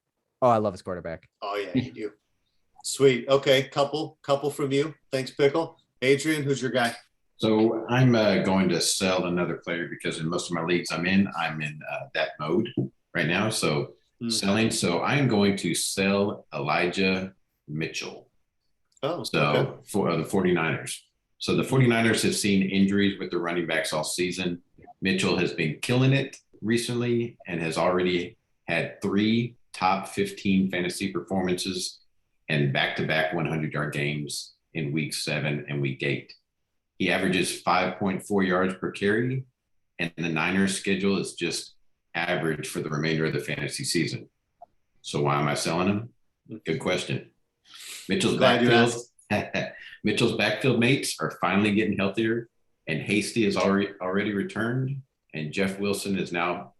Oh, I love his quarterback. Oh yeah, you do. Sweet. Okay, couple from you. Thanks, Pickle. Adrian, who's your guy? So I'm going to sell another player because in most of my leagues I'm in that mode right now. So selling. So I'm going to sell Elijah Mitchell. Oh, so okay. For the 49ers. So the 49ers have seen injuries with the running backs all season. Mitchell has been killing it recently and has already had 3 top 15 fantasy performances and back-to-back 100-yard games in week 7 and week 8. He averages 5.4 yards per carry, and the Niners' schedule is just average for the remainder of the fantasy season. So why am I selling him? Good question. Mitchell's backfield mates are finally getting healthier, and Hasty has already returned, and Jeff Wilson is now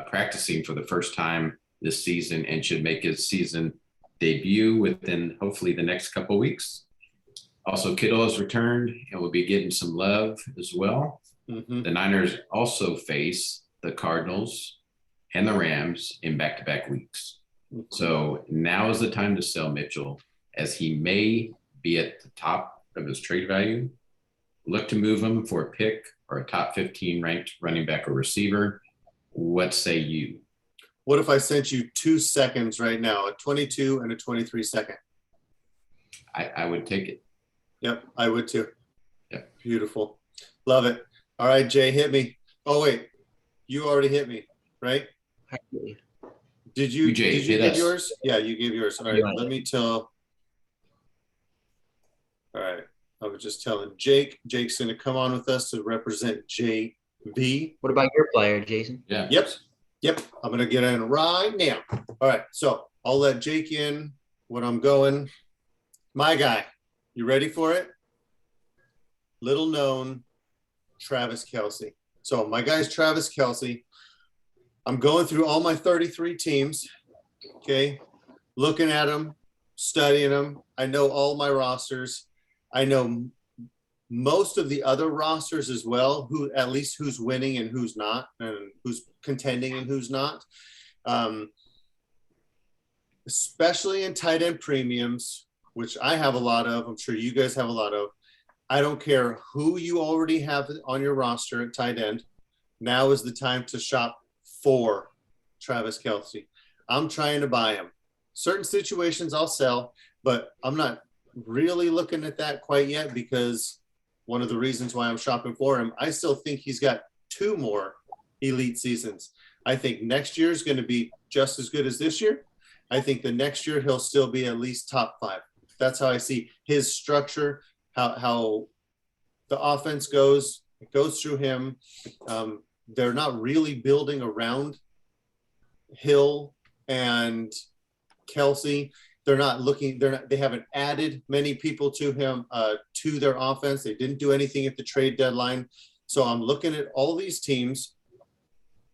practicing for the first time this season and should make his season debut within hopefully the next couple of weeks. Also, Kittle has returned and will be getting some love as well. The Niners also face the Cardinals and the Rams in back-to-back weeks. So now is the time to sell Mitchell, as he may be at the top of his trade value. Look to move him for a pick or a top 15 ranked running back or receiver. What say you? What if I sent you 2 seconds right now, a 22 and a 23 second? I would take it. Yep, I would too. Yep. Beautiful. Love it. All right, Jay, hit me. Oh, wait. You already hit me, right? Did you give yours? Yeah, you gave yours. All right, let me tell. All right. I was just telling Jake. Jake's going to come on with us to represent JB. What about your player, Jason? Yeah. Yep. Yep, I'm gonna get in right now. All right, so I'll let Jake in when I'm going. My guy, you ready for it? Little known, Travis Kelce. So my guy's Travis Kelce. I'm going through all my 33 teams. Okay, looking at them, studying them. I know all my rosters. I know most of the other rosters as well, who at least who's winning and who's not, and who's contending and who's not. Especially in tight end premiums, which I have a lot of. I'm sure you guys have a lot of. I don't care who you already have on your roster at tight end. Now is the time to shop for Travis Kelce. I'm trying to buy him. Certain situations I'll sell, but I'm not really looking at that quite yet, because one of the reasons why I'm shopping for him, I still think he's got 2 more elite seasons. I think next year is going to be just as good as this year. I think the next year he'll still be at least top 5. That's how I see his structure, how the offense goes. It goes through him. They're not really building around Hill and Kelce. They haven't added many people to him, to their offense. They didn't do anything at the trade deadline. So I'm looking at all these teams.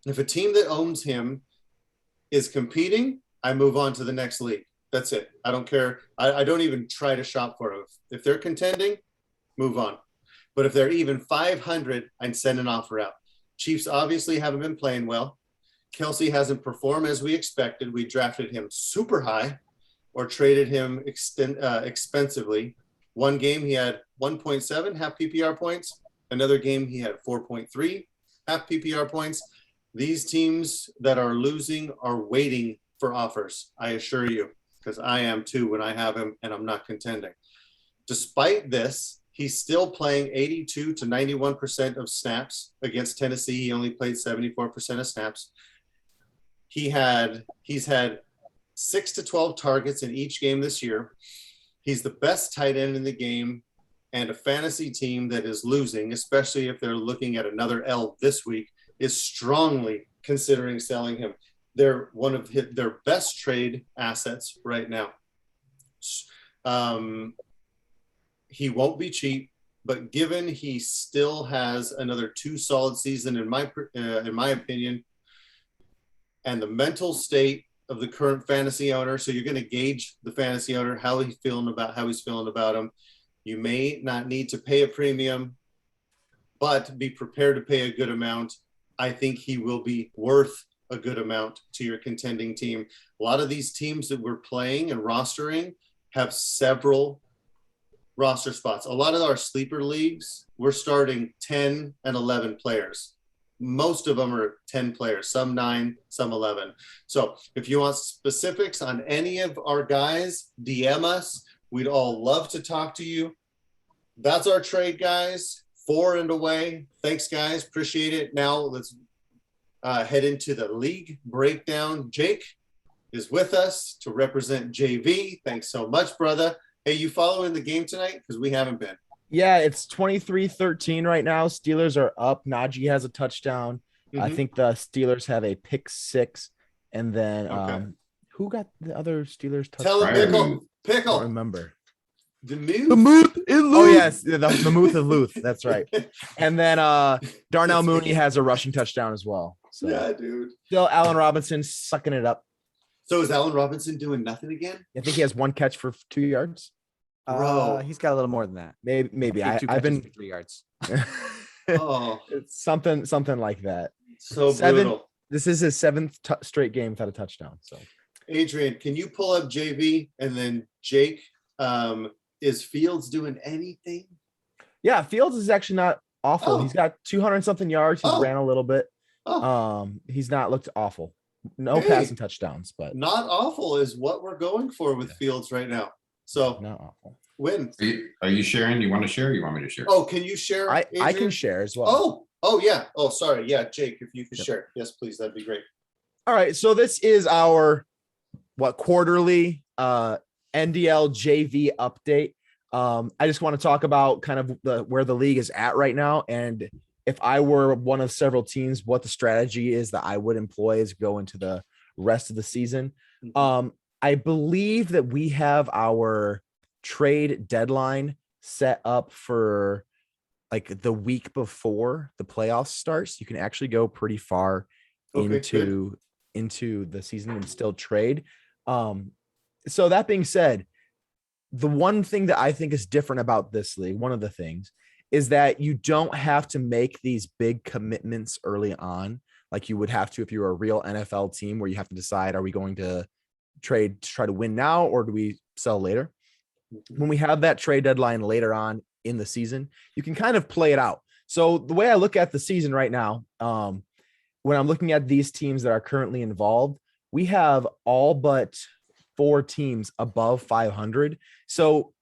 If a team that owns him is competing, I move on to the next league. That's it. I don't care. I don't even try to shop for them. If they're contending, move on. But if they're even 500, I'd send an offer out. Chiefs obviously haven't been playing well. Kelce hasn't performed as we expected. We drafted him super high or traded him expensively. One game he had 1.7 half PPR points. Another game he had 4.3 half PPR points. These teams that are losing are waiting for offers, I assure you, because I am too when I have him and I'm not contending. Despite this, he's still playing 82 to 91% of snaps against Tennessee. He only played 74% of snaps. He's had 6 to 12 targets in each game this year. He's the best tight end in the game, and a fantasy team that is losing, especially if they're looking at another L this week, is strongly considering selling him. They're one of their best trade assets right now. He won't be cheap, but given he still has another 2 solid seasons, in my opinion, and the mental state of the current fantasy owner, so you're going to gauge the fantasy owner, how he's feeling about him. You may not need to pay a premium, but be prepared to pay a good amount. I think he will be worth a good amount to your contending team. A lot of these teams that we're playing and rostering have several roster spots. A lot of our sleeper leagues, we're starting 10 and 11 players. Most of them are 10 players, some 9, some 11. So if you want specifics on any of our guys, DM us. We'd all love to talk to you. That's our trade, guys. 4 and away. Thanks, guys. Appreciate it. Now let's head into the league breakdown. Jake is with us to represent JV. Thanks so much, brother. Hey, you following the game tonight? Because we haven't been. Yeah, it's 23-13 right now. Steelers are up. Najee has a touchdown. I think the Steelers have a pick 6. And then who got the other Steelers touchdown? Tell him, Pickle. I Pickle. don't remember. The Muth. Oh, yes. The Muth of Luth. That's right. And then Darnell Mooney has a rushing touchdown as well. So yeah, dude. still Allen Robinson sucking it up. So is Allen Robinson doing nothing again? I think he has 1 catch for 2 yards. Bro. He's got a little more than that. Maybe. I've been 3 yards. Oh, it's something like that. so brutal. This is his 7th straight game without a touchdown. So, Adrian, can you pull up JV and then Jake? Is Fields doing anything? yeah, Fields is actually not awful. Oh. He's got 200 something yards. He Oh. ran a little bit. Oh, He's not looked awful. No Hey. passing touchdowns, but not awful is what we're going for with Fields right now. So not awful. win. Are you sharing? You want to share? Or you want me to share? Oh, can you share? I can Adrian? share as well. Oh, yeah. Oh, sorry. Yeah, Jake, if you could Yep. share. Yes, please. That'd be great. All right. So this is our quarterly NDL JV update. I just want to talk about kind of where the league is at right now. And if I were one of several teams, what the strategy is that I would employ is go into the rest of the season. I believe that we have our trade deadline set up for like the week before the playoffs starts. You can actually go pretty far into the season and still trade. So that being said, the one thing that I think is different about this league, one of the things, is that you don't have to make these big commitments early on like you would have to if you were a real NFL team, where you have to decide, are we going to trade to try to win now, or do we sell later? When we have that trade deadline later on in the season, you can kind of play it out. So the way I look at the season right now, when I'm looking at these teams that are currently involved, we have all but 4 teams above 500. So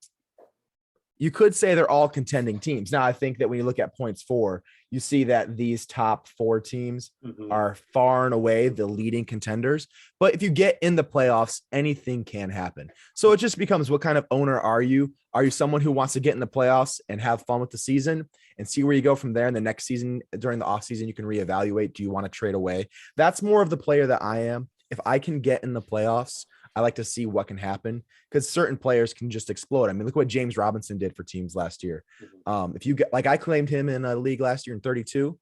you could say they're all contending teams. Now, I think that when you look at points for, you see that these top 4 teams are far and away the leading contenders. But if you get in the playoffs, anything can happen. So it just becomes, what kind of owner are you? Are you someone who wants to get in the playoffs and have fun with the season and see where you go from there? And the next season, during the offseason, you can reevaluate. Do you want to trade away? That's more of the player that I am. If I can get in the playoffs, I like to see what can happen, because certain players can just explode. I mean, look what James Robinson did for teams last year. If you get, like, I claimed him in a league last year in 32,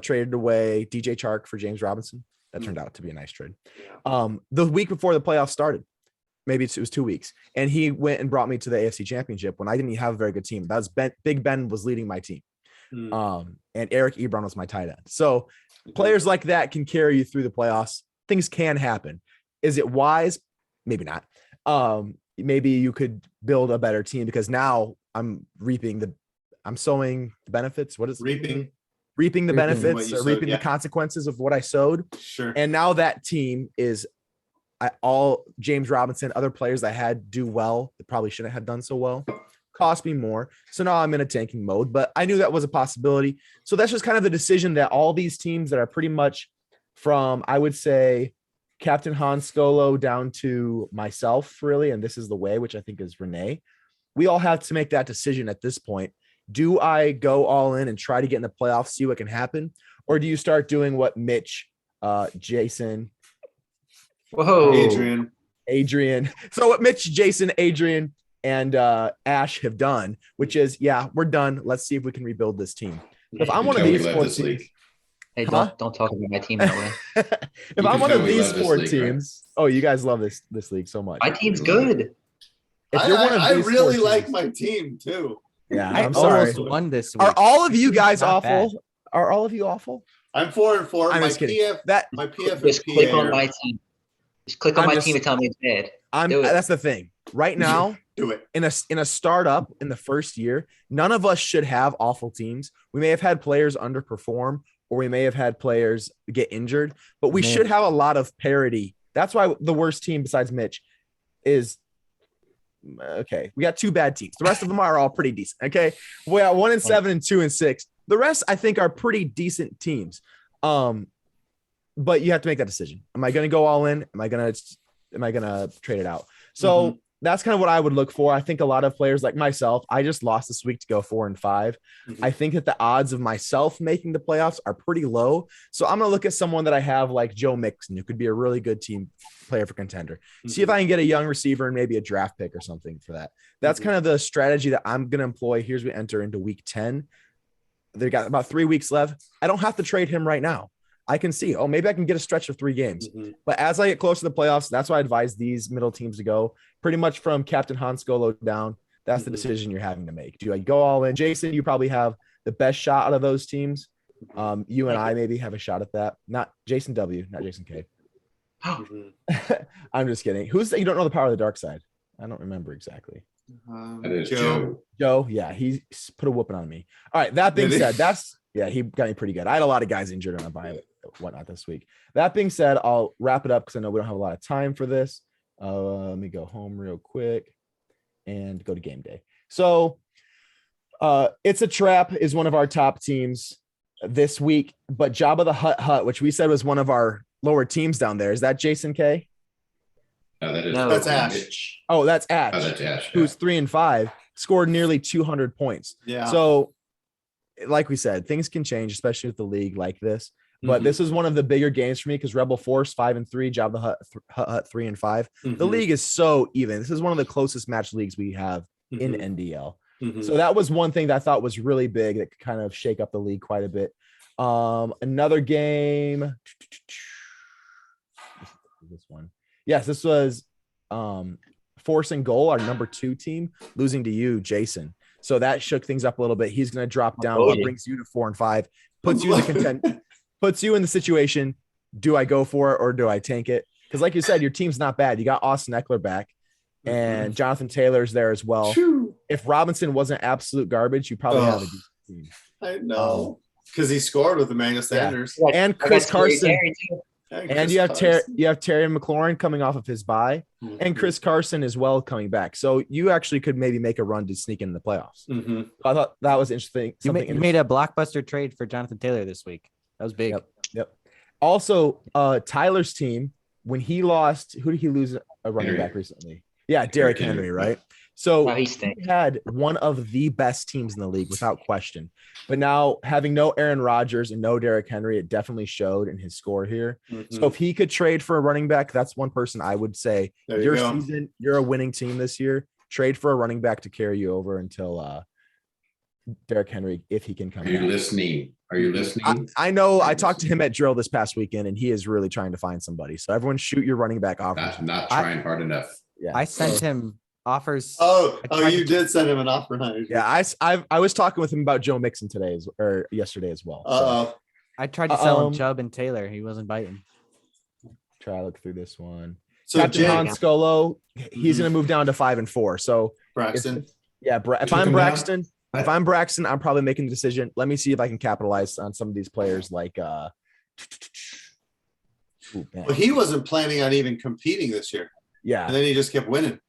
traded away DJ Chark for James Robinson. That turned out to be a nice trade. The week before the playoffs started, maybe it was 2 weeks, and he went and brought me to the AFC Championship when I didn't even have a very good team. That was Big Ben was leading my team. And Eric Ebron was my tight end. So players like that can carry you through the playoffs. Things can happen. Is it wise? Maybe not. Maybe you could build a better team, because now I'm sowing the benefits. What is reaping the benefits, or reaping the consequences of what I sowed. Sure. And now that team is all James Robinson, other players I had do well that probably shouldn't have done so well, cost me more. So now I'm in a tanking mode, but I knew that was a possibility. So that's just kind of the decision that all these teams that are pretty much from, I would say, Captain Han Scolo down to myself, really, and this is the way, which I think is Renee. We all have to make that decision at this point. Do I go all in and try to get in the playoffs, see what can happen? Or do you start doing what Mitch, Jason, Adrian. So what Mitch, Jason, Adrian, and Ash have done, which is, yeah, we're done. Let's see if we can rebuild this team. If I'm one of these 4 teams. Hey, don't talk about my team that way. If I'm one of these 4 teams, right? Oh, you guys love this league so much. My team's good. If you're one of I these really 4 like teams, my team too. Yeah, I I'm sorry. almost won this week. Are all of you guys Not awful? bad. Are all of you awful? I'm 4-4. I'm my just kidding. PF, my PF Just and click PA on my team. Just click on my team and tell me it's bad. That's the thing. Right now, do it. In a startup in the first year, none of us should have awful teams. We may have had players underperform, or we may have had players get injured, but we should have a lot of parity. That's why the worst team besides Mitch is okay. We got 2 bad teams. The rest of them are all pretty decent. Okay. We got 1-7 and 2-6. The rest, I think, are pretty decent teams. But you have to make that decision. Am I going to go all in? Am I going to trade it out? So that's kind of what I would look for. I think a lot of players like myself, I just lost this week to go 4-5. I think that the odds of myself making the playoffs are pretty low. So I'm going to look at someone that I have like Joe Mixon, who could be a really good team player for contender. See if I can get a young receiver and maybe a draft pick or something for that. That's kind of the strategy that I'm going to employ. Here's we enter into week 10. They've got about 3 weeks left. I don't have to trade him right now. I can see, maybe I can get a stretch of 3 games. But as I get close to the playoffs, that's why I advise these middle teams to go pretty much from Captain Han Scolo down. That's the decision you're having to make. Do I go all in? Jason, you probably have the best shot out of those teams. You and I maybe have a shot at that. Not Jason W, not Jason K. I'm just kidding. You don't know the power of the dark side? I don't remember exactly. That is Joe. Joe, yeah, he put a whooping on me. All right, that being said, he got me pretty good. I had a lot of guys injured on a bye whatnot this week. That being said, I'll wrap it up because I know we don't have a lot of time for this. Let me go home real quick and go to game day. So It's a Trap is one of our top teams this week, but Jabba the Hutt, which we said was one of our lower teams down there. Is that Jason K? No, that's Ash. Oh, that's Ash. Oh, that's Ash. Who's 3-5, scored nearly 200 points. Yeah. So like we said, things can change, especially with the league like this. But this is one of the bigger games for me because Rebel Force 5-3, Jabba the Hutt 3-5. The league is so even. This is one of the closest match leagues we have in NDL. So that was one thing that I thought was really big that could kind of shake up the league quite a bit. Another game. This one. Yes, this was Force and Goal, our number 2 team, losing to you, Jason. So that shook things up a little bit. He's going to drop down. What brings you to 4-5, puts you in the content. Puts you in the situation. Do I go for it or do I tank it? Because like you said, your team's not bad. You got Austin Eckler back and Jonathan Taylor's there as well. If Robinson wasn't absolute garbage, you probably have a decent team. I know. Because he scored with Emmanuel Sanders. Yeah. And Chris Carson. And you have Terry McLaurin coming off of his bye and Chris Carson as well coming back. So you actually could maybe make a run to sneak in the playoffs. I thought that was interesting. You made a blockbuster trade for Jonathan Taylor this week. That was big. Yep. Also, Tyler's team, when he lost, who did he lose a running back recently? Yeah, Derrick Henry, right? So he had one of the best teams in the league without question. But now having no Aaron Rodgers and no Derrick Henry, it definitely showed in his score here. So if he could trade for a running back, that's one person I would say your season, you're a winning team this year. Trade for a running back to carry you over until Derrick Henry, if he can come back. Are you listening? I know I talked to him at drill this past weekend and he is really trying to find somebody. So everyone shoot your running back offers. Not trying hard enough. Yeah. I sent him offers. You did send him an offer. Huh? Yeah. I was talking with him about Joe Mixon or yesterday as well. So. I tried to sell him Chubb and Taylor. He wasn't biting. Try to look through this one. So Captain Han Scolo, he's going to move down to 5-4. So Braxton. If I'm Braxton, I'm probably making the decision. Let me see if I can capitalize on some of these players like well, he wasn't planning on even competing this year. Yeah. And then he just kept winning.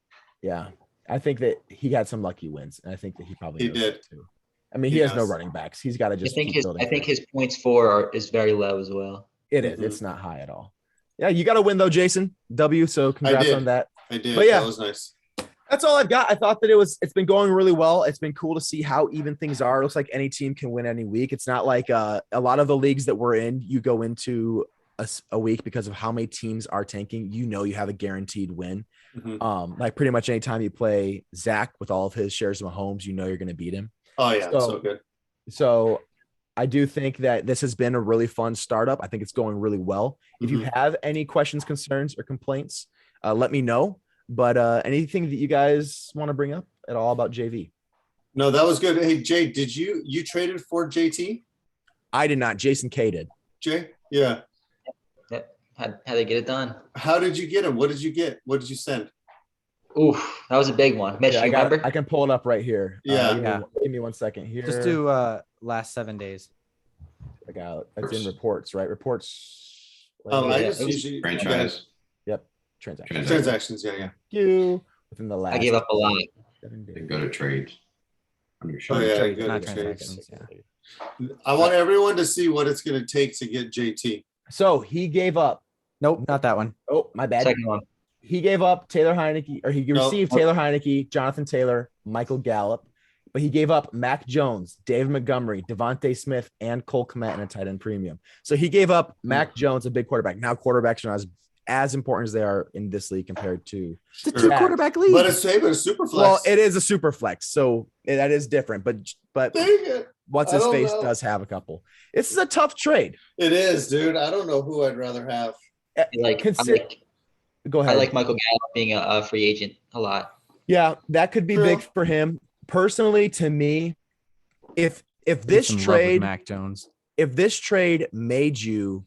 Yeah. I think that he had some lucky wins. And I think that he probably did too. I mean, he has no running backs. He's got to just I think his points for is very low as well. It is. It's not high at all. Yeah, you got to win though, Jason. W. So congrats on that. I did. But yeah, that was nice. That's all I've got. I thought that it's been going really well. It's been cool to see how even things are. It looks like any team can win any week. It's not like a lot of the leagues that we're in, you go into a week because of how many teams are tanking. You have a guaranteed win. Like pretty much anytime you play Zach with all of his shares of Mahomes, you're going to beat him. Oh yeah, so good. So I do think that this has been a really fun startup. I think it's going really well. If you have any questions, concerns, or complaints, let me know. But anything that you guys want to bring up at all about JV? No, that was good. Hey, Jay, did you traded for JT? I did not. Jason K did. Jay? Yeah. How they get it done? How did you get him? What did you get? What did you send? Oof, that was a big one. Mitch, remember? I can pull it up right here. Yeah. Give me 1 second here. Just do last 7 days. It's in reports, right? Reports. I just usually franchise. Yep. Transactions. Yeah. You within the last. I gave up a lot. 7 days. They go to trades. I'm sure. Oh, yeah. Trade, Go not to transactions. trades. Yeah. I want everyone to see what it's going to take to get JT. So he gave up. Nope, not that one. Oh, my bad. Second one. He gave up Taylor Heineke, or he received Taylor Heineke, Jonathan Taylor, Michael Gallup, but he gave up Mac Jones, David Montgomery, Devontae Smith, and Cole Kmet in a tight end premium. So he gave up Mac Jones, a big quarterback. Now quarterbacks are not as important as they are in this league compared to the 2-quarterback league. But it's a super flex. Well, it is a super flex, so that is different. But what's his face does have a couple. This is a tough trade. It is, dude. I don't know who I'd rather have. Go ahead. I like Michael Gallup being a free agent a lot. Yeah, that could be big for him. Personally, to me, if this trade, Mac Jones, if this trade made you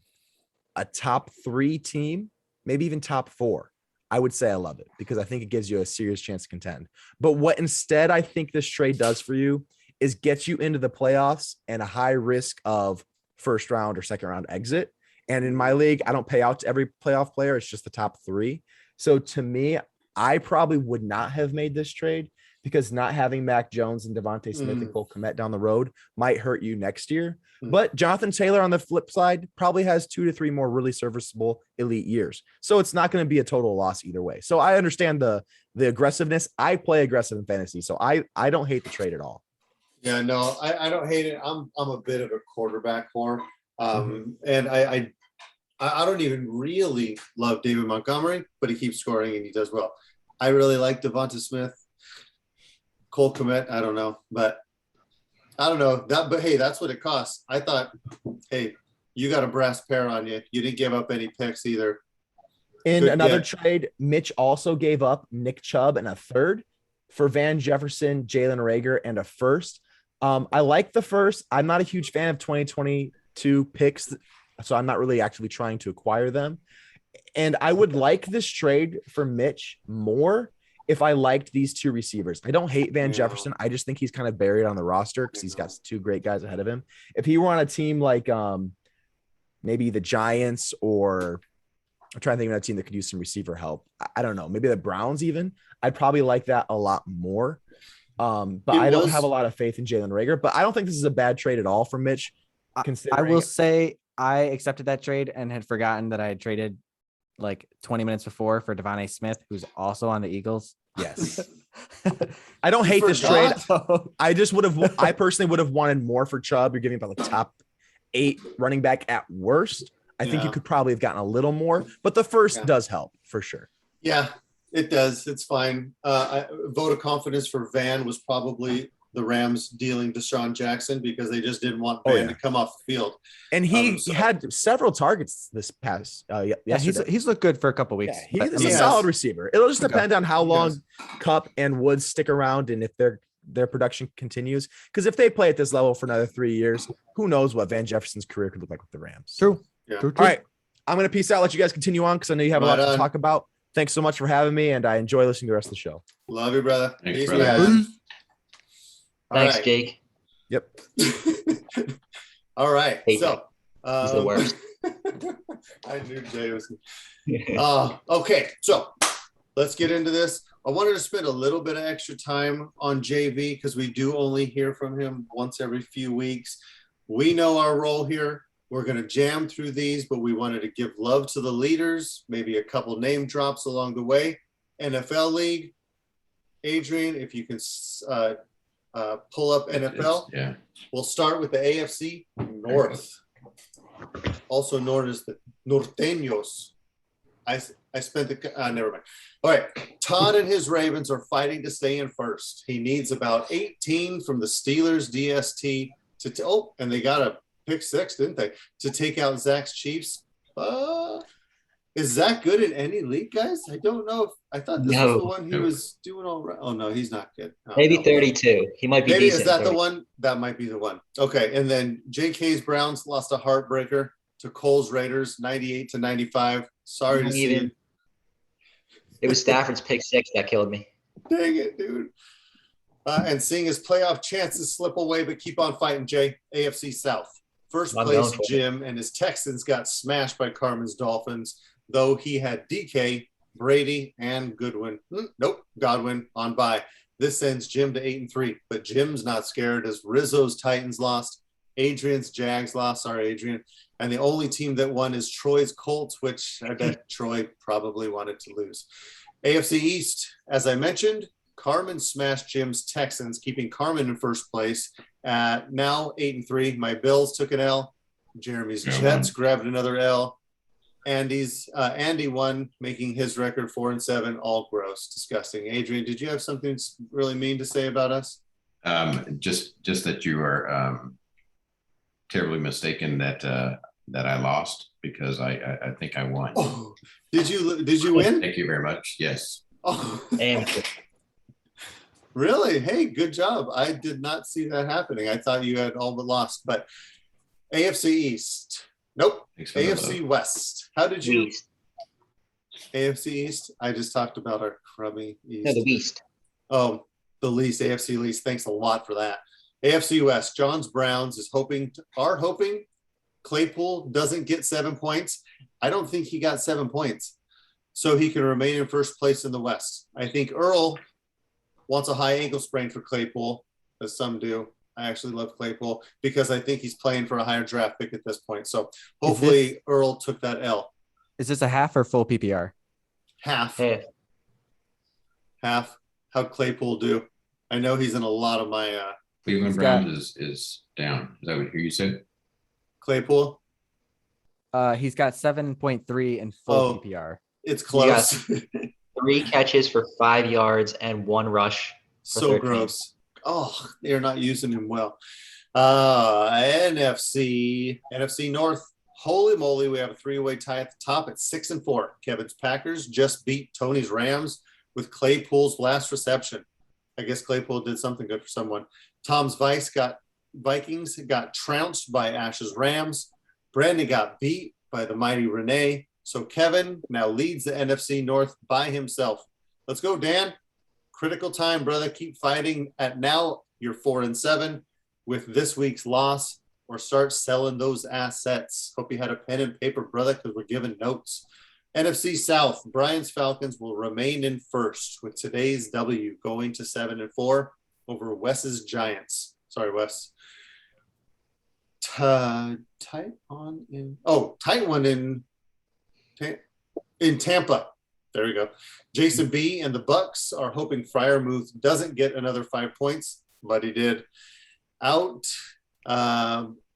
a top 3 team, maybe even top 4, I would say I love it because I think it gives you a serious chance to contend. But what instead I think this trade does for you is get you into the playoffs and a high risk of first round or second round exit. And in my league, I don't pay out to every playoff player. It's just the top 3. So to me, I probably would not have made this trade because not having Mac Jones and Devontae Smith and Cole Kmet down the road might hurt you next year. But Jonathan Taylor on the flip side probably has 2 to 3 more really serviceable elite years. So it's not going to be a total loss either way. So I understand the aggressiveness. I play aggressive in fantasy. So I don't hate the trade at all. Yeah, no, I don't hate it. I'm a bit of a quarterback whore. And I don't even really love David Montgomery, but he keeps scoring and he does well. I really like Devonta Smith. Cole Kmet, I don't know, but I don't know that. But hey, that's what it costs. I thought, hey, you got a brass pair on you. You didn't give up any picks either. In Good another get. trade, Mitch also gave up Nick Chubb and a third for Van Jefferson, Jalen Reagor, and a first. I like the first. I'm not a huge fan of 2022 picks, so I'm not really actively trying to acquire them. And I would like this trade for Mitch more if I liked these two receivers. I don't hate Van Jefferson. I just think he's kind of buried on the roster because he's got two great guys ahead of him. If he were on a team like maybe the Giants, or I'm trying to think of a team that could use some receiver help. I don't know. Maybe the Browns even. I'd probably like that a lot more. But I don't have a lot of faith in Jalen Reagor. But I don't think this is a bad trade at all for Mitch. I will say I accepted that trade and had forgotten that I had traded like 20 minutes before for Devontae Smith, who's also on the Eagles. Yes. I don't hate this trade. I personally would have wanted more for Chubb. You're giving about the top 8 running back at worst. I think you could probably have gotten a little more, but the first does help for sure. Yeah, it does. It's fine. Vote of confidence for Van was probably the Rams dealing Deshaun Jackson because they just didn't want Van to come off the field. And he had several targets this past yesterday. He's looked good for a couple weeks. Yeah, he's a solid receiver. It'll just depend on how long Kupp and Woods stick around and if their production continues. Because if they play at this level for another 3 years, who knows what Van Jefferson's career could look like with the Rams. True. Yeah. True. All right. I'm going to peace out, let you guys continue on because I know you have a lot to talk about. Thanks so much for having me, and I enjoy listening to the rest of the show. Love you, brother. Thanks, Peace, brother. man. Thanks, Jake. Yep. All right. Hey, So he's the worst. I knew Jay was. Okay. So let's get into this. I wanted to spend a little bit of extra time on JV because we do only hear from him once every few weeks. We know our role here. We're going to jam through these, but we wanted to give love to the leaders, maybe a couple name drops along the way. NFL League. Adrian, if you can pull up NFL. Yeah. We'll start with the AFC North, also known as the Norteños. I spent never mind. All right. Todd and his Ravens are fighting to stay in first. He needs about 18 from the Steelers DST and they got a pick 6, didn't they? To take out Zach's Chiefs. Is Zach good in any league, guys? I don't know. I thought this was the one he was doing all right. Oh no, he's not good. Maybe 32. He might be Maybe decent. is that the one? That might be the one. Okay, and then JK's Browns lost a heartbreaker to Cole's Raiders, 98-95. Sorry to see it. It was Stafford's pick 6 that killed me. Dang it, dude. And seeing his playoff chances slip away, but keep on fighting, Jay. AFC South. First place, Jim, and his Texans got smashed by Carmen's Dolphins, though he had DK, Brady, and Godwin on bye. This sends Jim to 8-3, but Jim's not scared as Rizzo's Titans lost, Adrian's Jags lost. Sorry, Adrian. And the only team that won is Troy's Colts, which I bet Troy probably wanted to lose. AFC East, as I mentioned, Carmen smashed Jim's Texans, keeping Carmen in first place at now 8-3. My Bills took an L. Jeremy's Jets grabbed another L. Andy won, making his record 4-7. All gross, disgusting. Adrian, did you have something really mean to say about us? Just that you are terribly mistaken that I lost because I think I won. Oh, did you win? Thank you very much. Yes. Oh. And Really? Hey, good job. I did not see that happening. I thought you had all but lost. But AFC East. Nope. AFC West. How did you? East. AFC East? I just talked about our crummy East. No, the East. Oh, the least. AFC least. Thanks a lot for that. AFC West. John's Browns is hoping Claypool doesn't get 7 points. I don't think he got 7 points. So he can remain in first place in the West. I think Earl wants a high ankle sprain for Claypool, as some do. I actually love Claypool because I think he's playing for a higher draft pick at this point. So hopefully Earl took that L. Is this a half or full PPR? Half. How'd Claypool do? I know he's in a lot of my Cleveland He's got- Browns is down. Is that what you said? Claypool. He's got 7.3 in full Oh. PPR. It's You got close. 3 catches for 5 yards and 1 rush. So 13. gross. Oh, they're not using him well. NFC North. Holy moly, we have a 3-way tie at the top at 6-4. Kevin's Packers just beat Tony's Rams with Claypool's last reception. I guess Claypool did something good for someone. Tom's Vikings got trounced by Ash's Rams. Brandon got beat by the mighty Renee. So Kevin now leads the NFC North by himself. Let's go, Dan. Critical time, brother. Keep fighting. At now, you're 4-7 with this week's loss, or start selling those assets. Hope you had a pen and paper, brother, because we're giving notes. NFC South, Brian's Falcons will remain in first with today's W going to 7-4 over Wes's Giants. Sorry, Wes. Tight one in Tampa. There we go. Jason B and the Bucks are hoping Freiermuth doesn't get another 5 points, but he did. Out,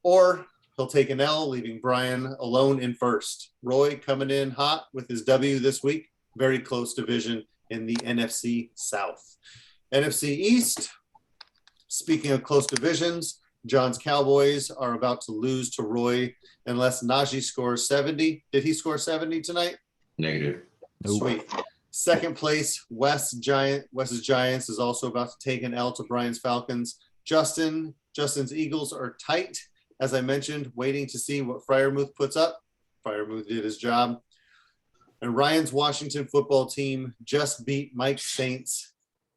or he'll take an L, leaving Brian alone in first. Roy coming in hot with his W this week. Very close division in the NFC South. NFC East, speaking of close divisions, John's Cowboys are about to lose to Roy unless Najee scores 70. Did he score 70 tonight? Negative. Nope. Sweet. Second place, Wes's Giants is also about to take an L to Brian's Falcons. Justin's Eagles are tight. As I mentioned, waiting to see what Freiermuth puts up. Freiermuth did his job. And Ryan's Washington football team just beat Mike's Saints.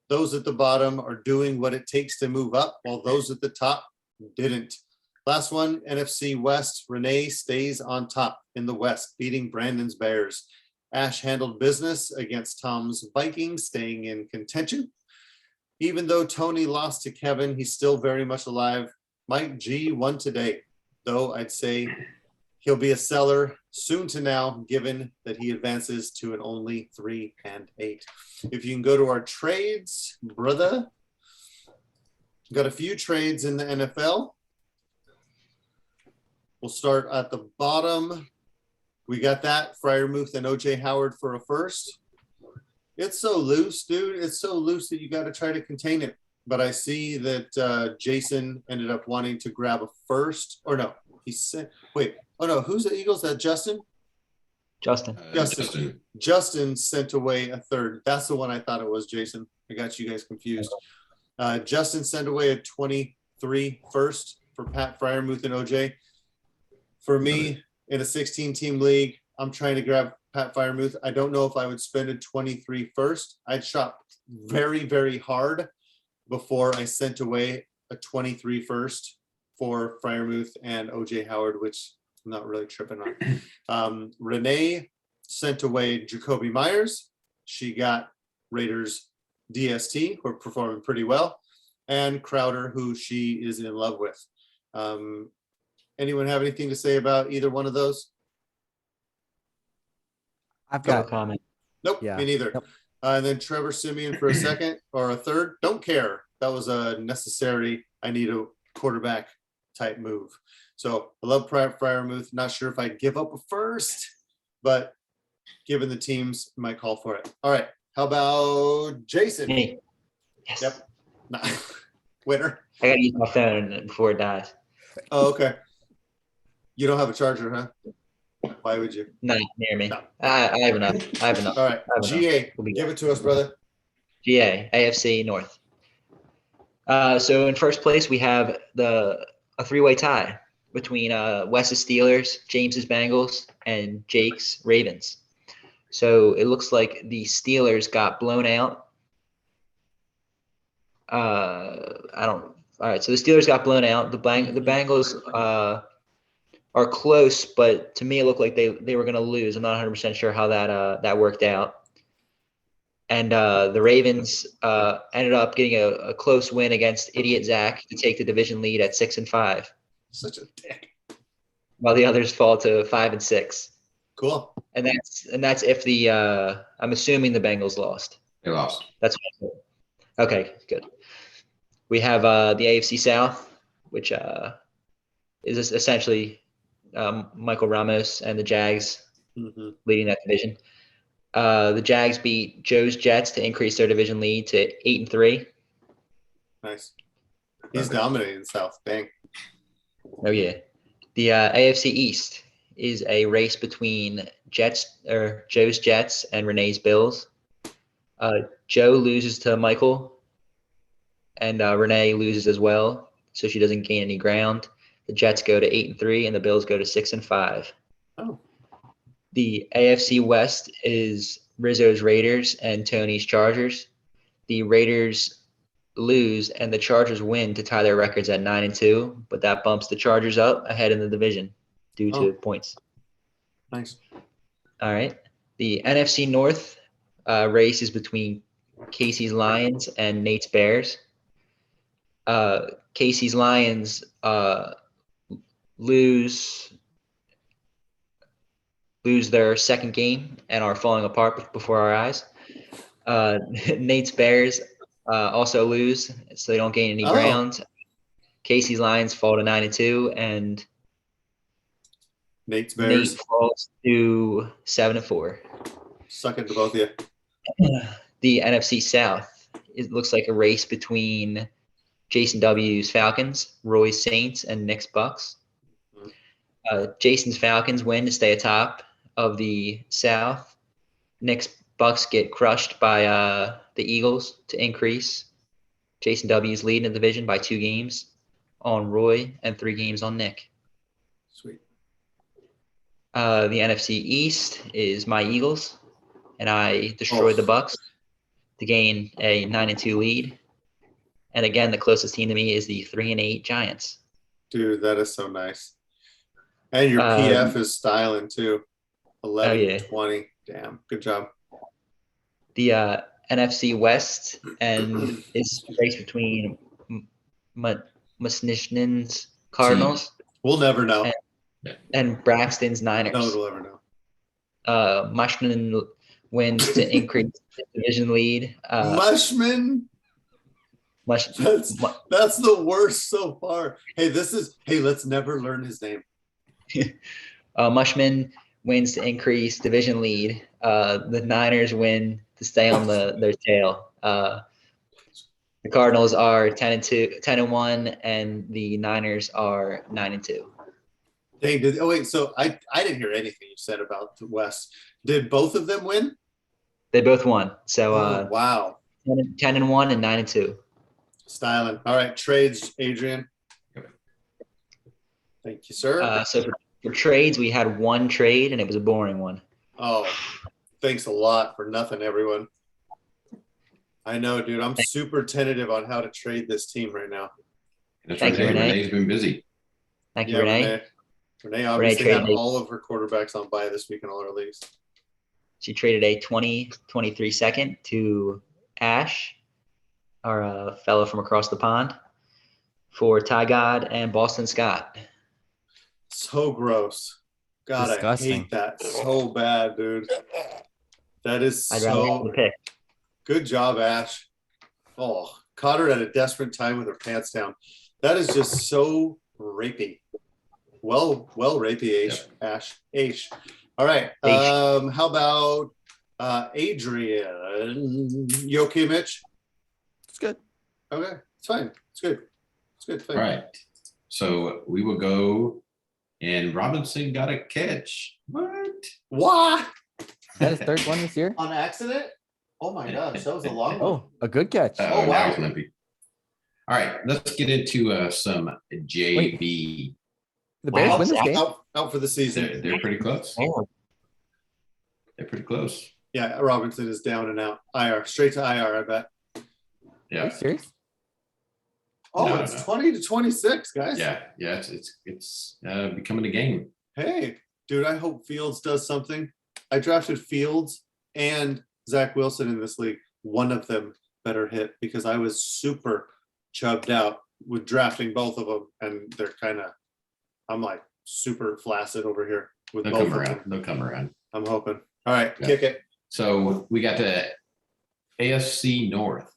Those at the bottom are doing what it takes to move up, while those at the top didn't. Last one, NFC West. Renee stays on top in the West, beating Brandon's Bears. Ash handled business against Tom's Vikings, staying in contention. Even though Tony lost to Kevin, he's still very much alive. Mike G won today, though I'd say he'll be a seller soon to now, given that he advances to an only 3-8. If you can go to our trades, brother. Got a few trades in the NFL. We'll start at the bottom. We got that, Freiermuth and OJ Howard for a first. It's so loose, dude. It's so loose that you got to try to contain it. But I see that Jason ended up wanting to grab a first. Or no, he said, wait. Oh, no. Who's the Eagles? That Justin? Justin. Justin sent away a third. That's the one I thought it was, Jason. I got you guys confused. Justin sent away a 23 first for Pat Freiermuth and OJ. For me, in a 16-team league, I'm trying to grab Pat Freiermuth. I don't know if I would spend a 23 first. I'd shop very, very hard before I sent away a 23 first for Freiermuth and OJ Howard, which I'm not really tripping on. Renee sent away Jacoby Myers. She got Raiders DST, who are performing pretty well, and Crowder, who she is in love with. Anyone have anything to say about either one of those? I've No got comment. Nope, Yeah. me neither. Nope. And then Trevor Simeon for a second or a third. Don't care. That was a necessary, I need a quarterback type move. So I love Freiermuth. Not sure if I'd give up a first, but given the teams, might call for it. All right. How about Jason? Me. Yes. Yep. Nah. Winner. I gotta use my phone before it dies. Oh, okay. You don't have a charger, huh? Why would you? Not near me. No. I have enough. I have enough. All right. I have enough. GA, We'll be give it to us, brother. GA, AFC North. So in first place, we have a 3-way tie between Wes's Steelers, James's Bengals, and Jake's Ravens. So it looks like the Steelers got blown out. All right, so the Steelers got blown out. The Bengals are close, but to me it looked like they were going to lose. I'm not 100% sure how that worked out. And the Ravens ended up getting a close win against Idiot Zach to take the division lead at 6-5, Such a dick. while the others fall to 5-6. Cool. And that's if the I'm assuming the Bengals lost. They lost. That's what I thought. Okay, good. We have the AFC South, which is essentially Michael Ramos and the Jags leading that division. The Jags beat Joe's Jets to increase their division lead to 8-3. Nice. He's dominating the South. Bang. Oh yeah. The AFC East is a race between Joe's Jets and Renee's Bills. Joe loses to Michael, and Renee loses as well, so she doesn't gain any ground. The Jets go to 8-3, and the Bills go to 6-5. Oh. The AFC West is Rizzo's Raiders and Tony's Chargers. The Raiders lose and the Chargers win to tie their records at 9-2, but that bumps the Chargers up ahead in the division due to points. Nice. All right. The NFC North race is between Casey's Lions and Nate's Bears. Casey's Lions lose their second game and are falling apart before our eyes. Nate's Bears also lose, so they don't gain any ground. Casey's Lions fall to 9-2, and Nate's Bears Nate falls to 7-4. suck it to both of you. The NFC South, it looks like a race between Jason W's Falcons, Roy's Saints, and Nick's Bucks. Jason's Falcons win to stay atop of the South. Nick's Bucks get crushed by the Eagles to increase Jason W's lead in the division by 2 games on Roy and 3 games on Nick. Sweet. The NFC East is my Eagles, and I destroyed the Bucks to gain a 9-2 lead. And again, the closest team to me is the 3-8 Giants. Dude, that is so nice. And your PF is styling too. 11-20. Damn, good job. The NFC West and is a race between Musnishnin's Cardinals. We'll never know. And Braxton's Niners. No, we'll never know. Mushman wins to increase the division lead. Mushman. That's the worst so far. Let's never learn his name. Mushman wins to increase division lead. The Niners win to stay on their tail. The Cardinals are 10-1, and the Niners are 9-2. Dang, so I didn't hear anything you said about the West. Did both of them win? They both won. So wow. 10-1 and 9-2. Styling. All right, trades, Adrian. Thank you, sir. So for trades, we had 1 trade, and it was a boring one. Oh, thanks a lot for nothing, everyone. I know, dude. I'm super tentative on how to trade this team right now. Thank you, Renee. Renee's been busy. Thank you, Renee. Renee obviously had all of her quarterbacks on bye this week in all our leagues. She traded a 20-23 second to Ash, our fellow from across the pond, for Ty God and Boston Scott. So gross. God, disgusting. I hate that so bad, dude. That is so good job, Ash. Oh, caught her at a desperate time with her pants down. That is just so rapey. Well, rapey, Ash. All right. How about Adrian? You okay, Mitch? It's good. Okay, it's fine. It's good. Fine. All right. So we will go, and Robinson got a catch. What? Is that his 3rd one this year? On accident? Oh my gosh, that was a long one. Oh, a good catch. Oh, wow. Now it's all right, let's get into some JV. Wait, the Bears win this game? Out for the season. They're pretty close. They're pretty close. Yeah, Robinson is down and out. IR, straight to IR, I bet. Yeah. Are you serious? Oh, no, it's 20-26, guys. Yeah, it's becoming a game. Hey, dude, I hope Fields does something. I drafted Fields and Zach Wilson in this league. One of them better hit because I was super chubbed out with drafting both of them, and they're I'm like super flaccid over here with both of them. They'll come around. I'm hoping. All right, kick it. So we got the AFC North.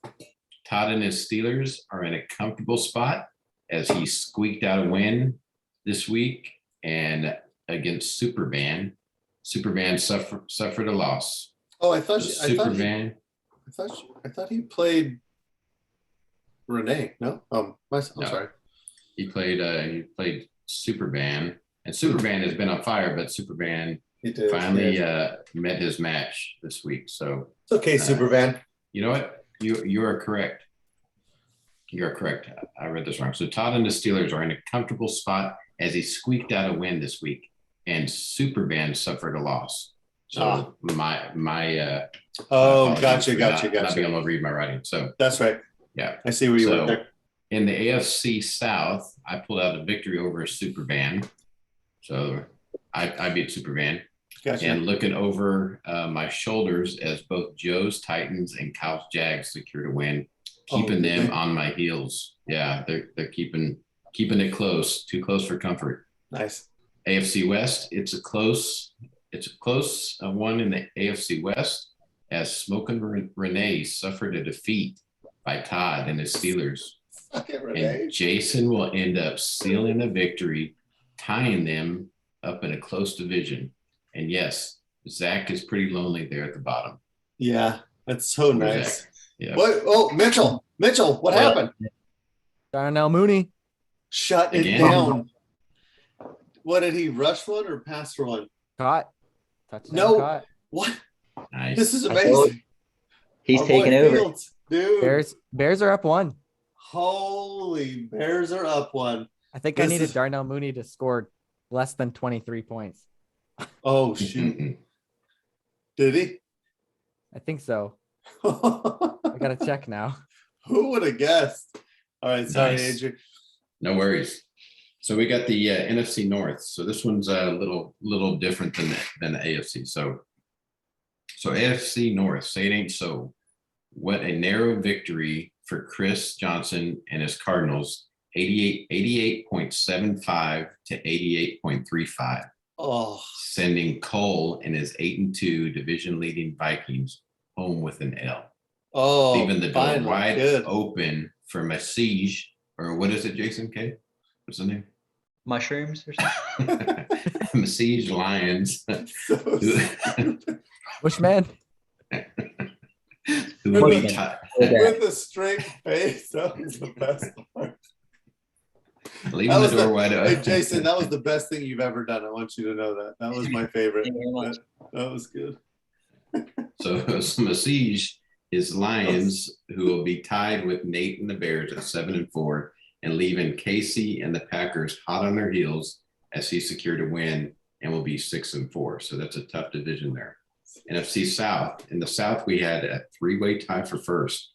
Todd and his Steelers are in a comfortable spot as he squeaked out a win this week, and against Superman. Superman suffered a loss. Oh, I So thought he played Renee. No, I'm No. sorry. He played Superman, and Superman has been on fire, but Superman He did. finally yeah. met his match this week. So It's okay, Superman. you know what? You are correct. You are correct. I read this wrong. So Todd and the Steelers are in a comfortable spot as he squeaked out a win this week, and Superman suffered a loss. So my Oh, apologies gotcha, for gotcha, not being gotcha. able to read my writing. So That's right. yeah. I see where you went So there. in the AFC South, I pulled out a victory over Superman. So I beat Superman. Gotcha. And looking over my shoulders as both Joe's Titans and Kyle's Jags secured a win, keeping them on my heels. Yeah, they're keeping it close, too close for comfort. Nice. AFC West, it's a close one in the AFC West as Smokin' Renee suffered a defeat by Todd and his Steelers. And Jason will end up sealing a victory, tying them up in a close division. And yes, Zach is pretty lonely there at the bottom. Yeah, that's so Poor nice. Zach. Yeah. What? Oh, Mitchell, what happened? Darnell Mooney. Shut it Again? down. What, did he rush one or pass for one? Caught. Touchdown No. caught. What? Nice. This is amazing. He's Our taking boy over. Fields, dude. Bears are up 1. Holy Bears are up 1. I think This I needed is- Darnell Mooney to score less than 23 points. Oh shoot. Did he? I think so. Who I gotta check now. would have guessed? All right, sorry, Nice. Adrian. No worries. So we got the NFC North. So this one's a little different than the AFC. So AFC North, say it ain't so. What a narrow victory for Chris Johnson and his Cardinals, 88.75 to 88.35, Oh, sending Cole and his 8-2 division leading Vikings home with an L. Leaving the door finally, wide good. open for Massage, or what is it, Jason K? What's the name? Mushrooms or something. Massage Lions, So who, Bushman. who will be With tied. with a straight face, that was the best part. Leaving That the was door the- wide Hey, open. Jason, that was the best thing you've ever done. I want you to know that. That was my favorite. Thank you very much. That was good. So Massage is Lions, who will be tied with Nate and the Bears at 7-4, and leaving Casey and the Packers hot on their heels as he secured a win and will be 6-4. So that's a tough division there. NFC South. In the South, we had a 3-way tie for first.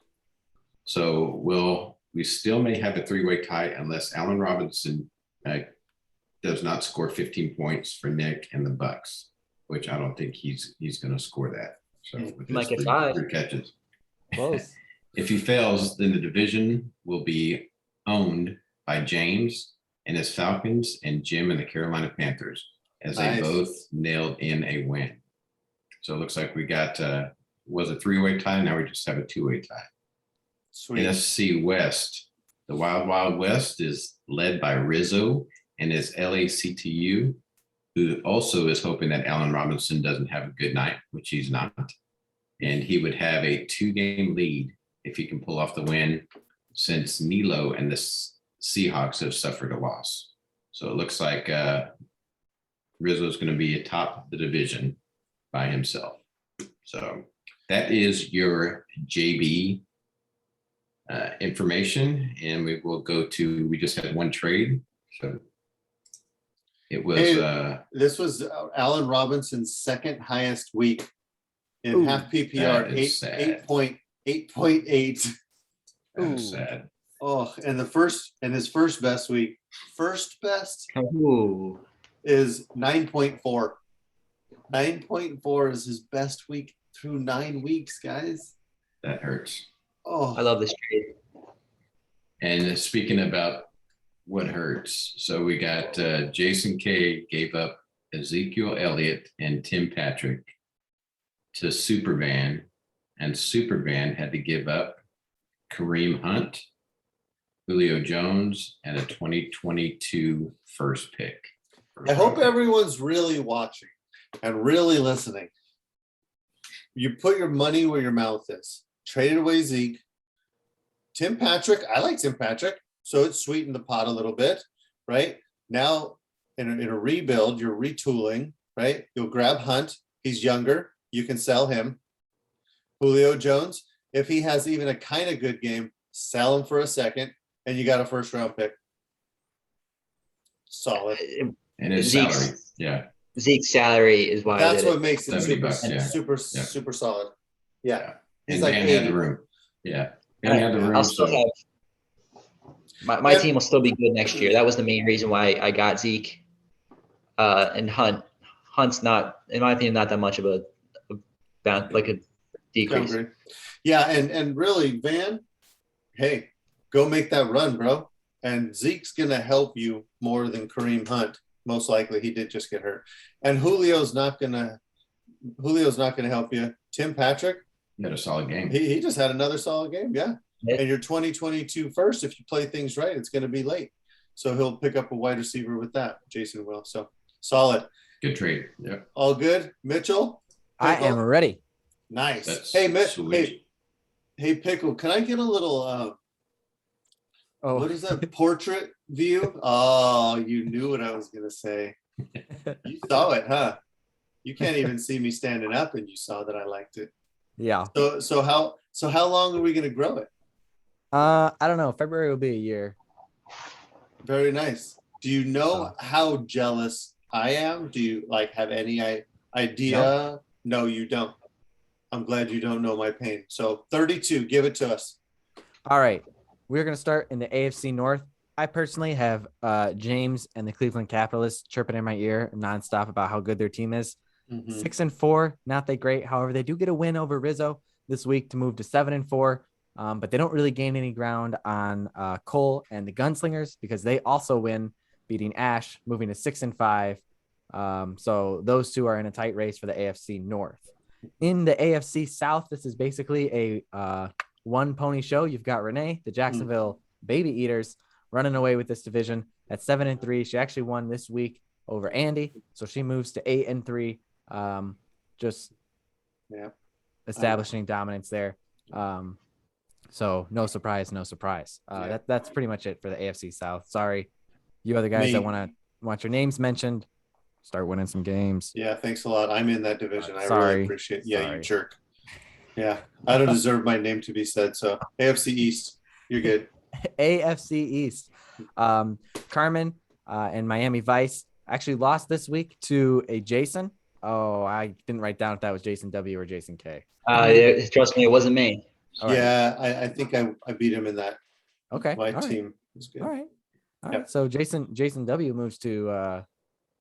So we still may have a 3-way tie unless Allen Robinson does not score 15 points for Nick and the Bucks, which I don't think he's going to score that. So with Might his get tied. 3 catches. Close. If he fails, then the division will be owned by James and his Falcons and Jim and the Carolina Panthers, as they Nice. both nailed in a win. So it looks like we got was a 3-way tie. Now we just have a 2-way tie. Sweet. NFC West. The Wild Wild West is led by Rizzo and his LACTU, who also is hoping that Allen Robinson doesn't have a good night, which he's not. And he would have a 2-game lead if he can pull off the win, since Nilo and the Seahawks have suffered a loss. So it looks like Rizzo is going to be atop the division by himself. So that is your JB information. And we will go to, we just had one trade. So it was, Hey, this was Allen Robinson's second highest week in Ooh, half PPR, that is sad. 8.8. that is sad. Oh, and his first best week, first best Ooh. is 9.4. 9.4 is his best week through 9 weeks, guys. That hurts. Oh, I love this trade. And speaking about what hurts, so we got Jason K gave up Ezekiel Elliott and Tim Patrick to Superman, and Superman had to give up Kareem Hunt, Julio Jones, and a 2022 first pick. I hope everyone's really watching and really listening. You put your money where your mouth is. Traded away Zeke. Tim Patrick, I like Tim Patrick, so it sweetened the pot a little bit, right? Now, in a rebuild, you're retooling, right? You'll grab Hunt. He's younger. You can sell him. Julio Jones, if he has even a kind of good game, sell him for a second, and you got a first-round pick. Solid. And his Zeke's- salary. Yeah. Zeke's salary is why I That's did what it. makes it super, $70, yeah. super solid. Yeah. He's And like Dan had 80. the room. Yeah. Dan had the room. I'll still So have my Yeah. team will still be good next year. That was the main reason why I got Zeke and Hunt. Hunt's not, in my opinion, not that much of a decrease. Downgrade. Yeah, and really, Van, hey, go make that run, bro. And Zeke's gonna help you more than Kareem Hunt. Most likely, he did just get hurt. And Julio's not gonna help you. Tim Patrick, he had a solid game. he just had another solid game. Yeah. Yeah. And your 2022 first, if you play things right, it's gonna be late. So he'll pick up a wide receiver with that. Jason will. So solid. Good trade. Yeah. All good. Mitchell? I Pickle? am ready. Nice. That's Hey, Mitch. sweet. Hey, Pickle, can I get a little Oh, what is that portrait view? Oh, you knew what I was gonna say. You saw it, huh? You can't even see me standing up, and you saw that I liked it. yeah. So how long are we gonna grow it? I don't know. February will be a year. Very nice. Do you know how jealous I am? Do you have any idea? No, you don't. I'm glad you don't know my pain. So 32, give it to us. All right. We're going to start in the AFC North. I personally have James and the Cleveland Capitalists chirping in my ear nonstop about how good their team is. Mhm. 6-4, not that great. However, they do get a win over Rizzo this week to move to 7-4. But they don't really gain any ground on Cole and the Gunslingers because they also win, beating Ash, moving to 6-5. So those two are in a tight race for the AFC North. In the AFC South, this is basically a one pony show. You've got Renee, the Jacksonville Baby Eaters, running away with this division at 7-3. She actually won this week over Andy, so she moves to 8-3. Just establishing dominance there. So no surprise. That's pretty much it for the AFC South. Sorry, you other guys that want your names mentioned, start winning some games. Yeah, thanks a lot. I'm in that division. I Sorry. really appreciate it. Yeah, Sorry. you jerk. Yeah, I don't deserve my name to be said. So AFC East, you're good. AFC East. Carmen and Miami Vice actually lost this week to a Jason. Oh, I didn't write down if that was Jason W or Jason K. Trust me, it wasn't me. All right. Yeah, I think I beat him in that. Okay. My All right. team was good. All right. All Yep. right. So Jason W moves to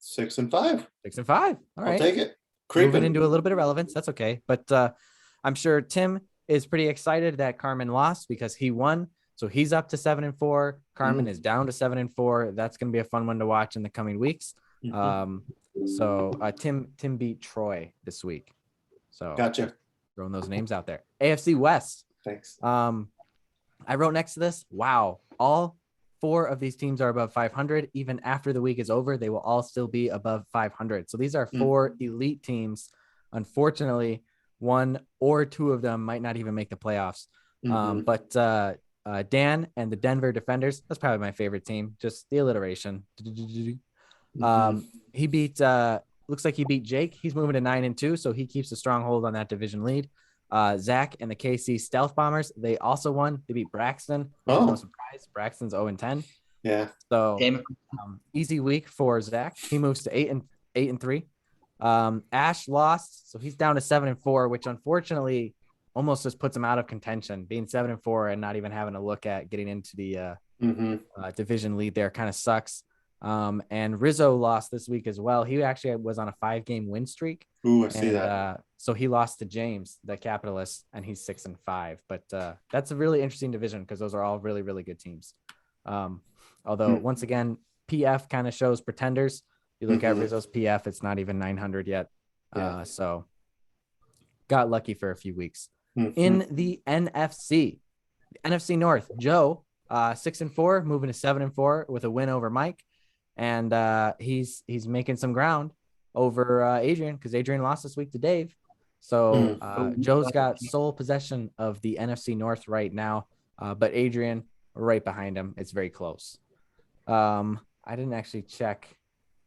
6-5. 6-5. All I'll right. take it. Moving Creeping. into a little bit of relevance. That's okay. But I'm sure Tim is pretty excited that Carmen lost because he won. So he's up to 7-4. Carmen is down to 7-4. That's going to be a fun one to watch in the coming weeks. Mhm. So Tim beat Troy this week. So Gotcha. throwing those names out there. AFC West. Thanks. I wrote next to this. Wow. All 4 of these teams are above 500. Even after the week is over, they will all still be above 500. So these are 4 elite teams. Unfortunately, 1 or 2 of them might not even make the playoffs. Mhm. But Dan and the Denver Defenders, that's probably my favorite team. Just the alliteration. He beat, looks like he beat Jake. He's moving to 9-2. So he keeps a stronghold on that division lead. Zach and the KC Stealth Bombers, they also won. They beat Braxton. No surprise. Braxton's 0-10. Yeah. So easy week for Zach. He moves to 8-3. Ash lost, so he's down to 7-4, which unfortunately almost just puts him out of contention. Being 7-4 and not even having a look at getting into the division lead there kind of sucks. And Rizzo lost this week as well. He actually was on a 5-game win streak. Ooh, I see that. So he lost to James, the Capitalist, and he's 6-5. But that's a really interesting division because those are all really, really good teams. Although once again, PF kind of shows pretenders. You look at Rizzo's PF, it's not even 900 yet. So got lucky for a few weeks. In the NFC, NFC North, Joe, 6-4, moving to 7-4 with a win over Mike, and he's making some ground over Adrian because Adrian lost this week to Dave. So Joe's got sole possession of the NFC North right now, but Adrian right behind him. It's very close. I didn't actually check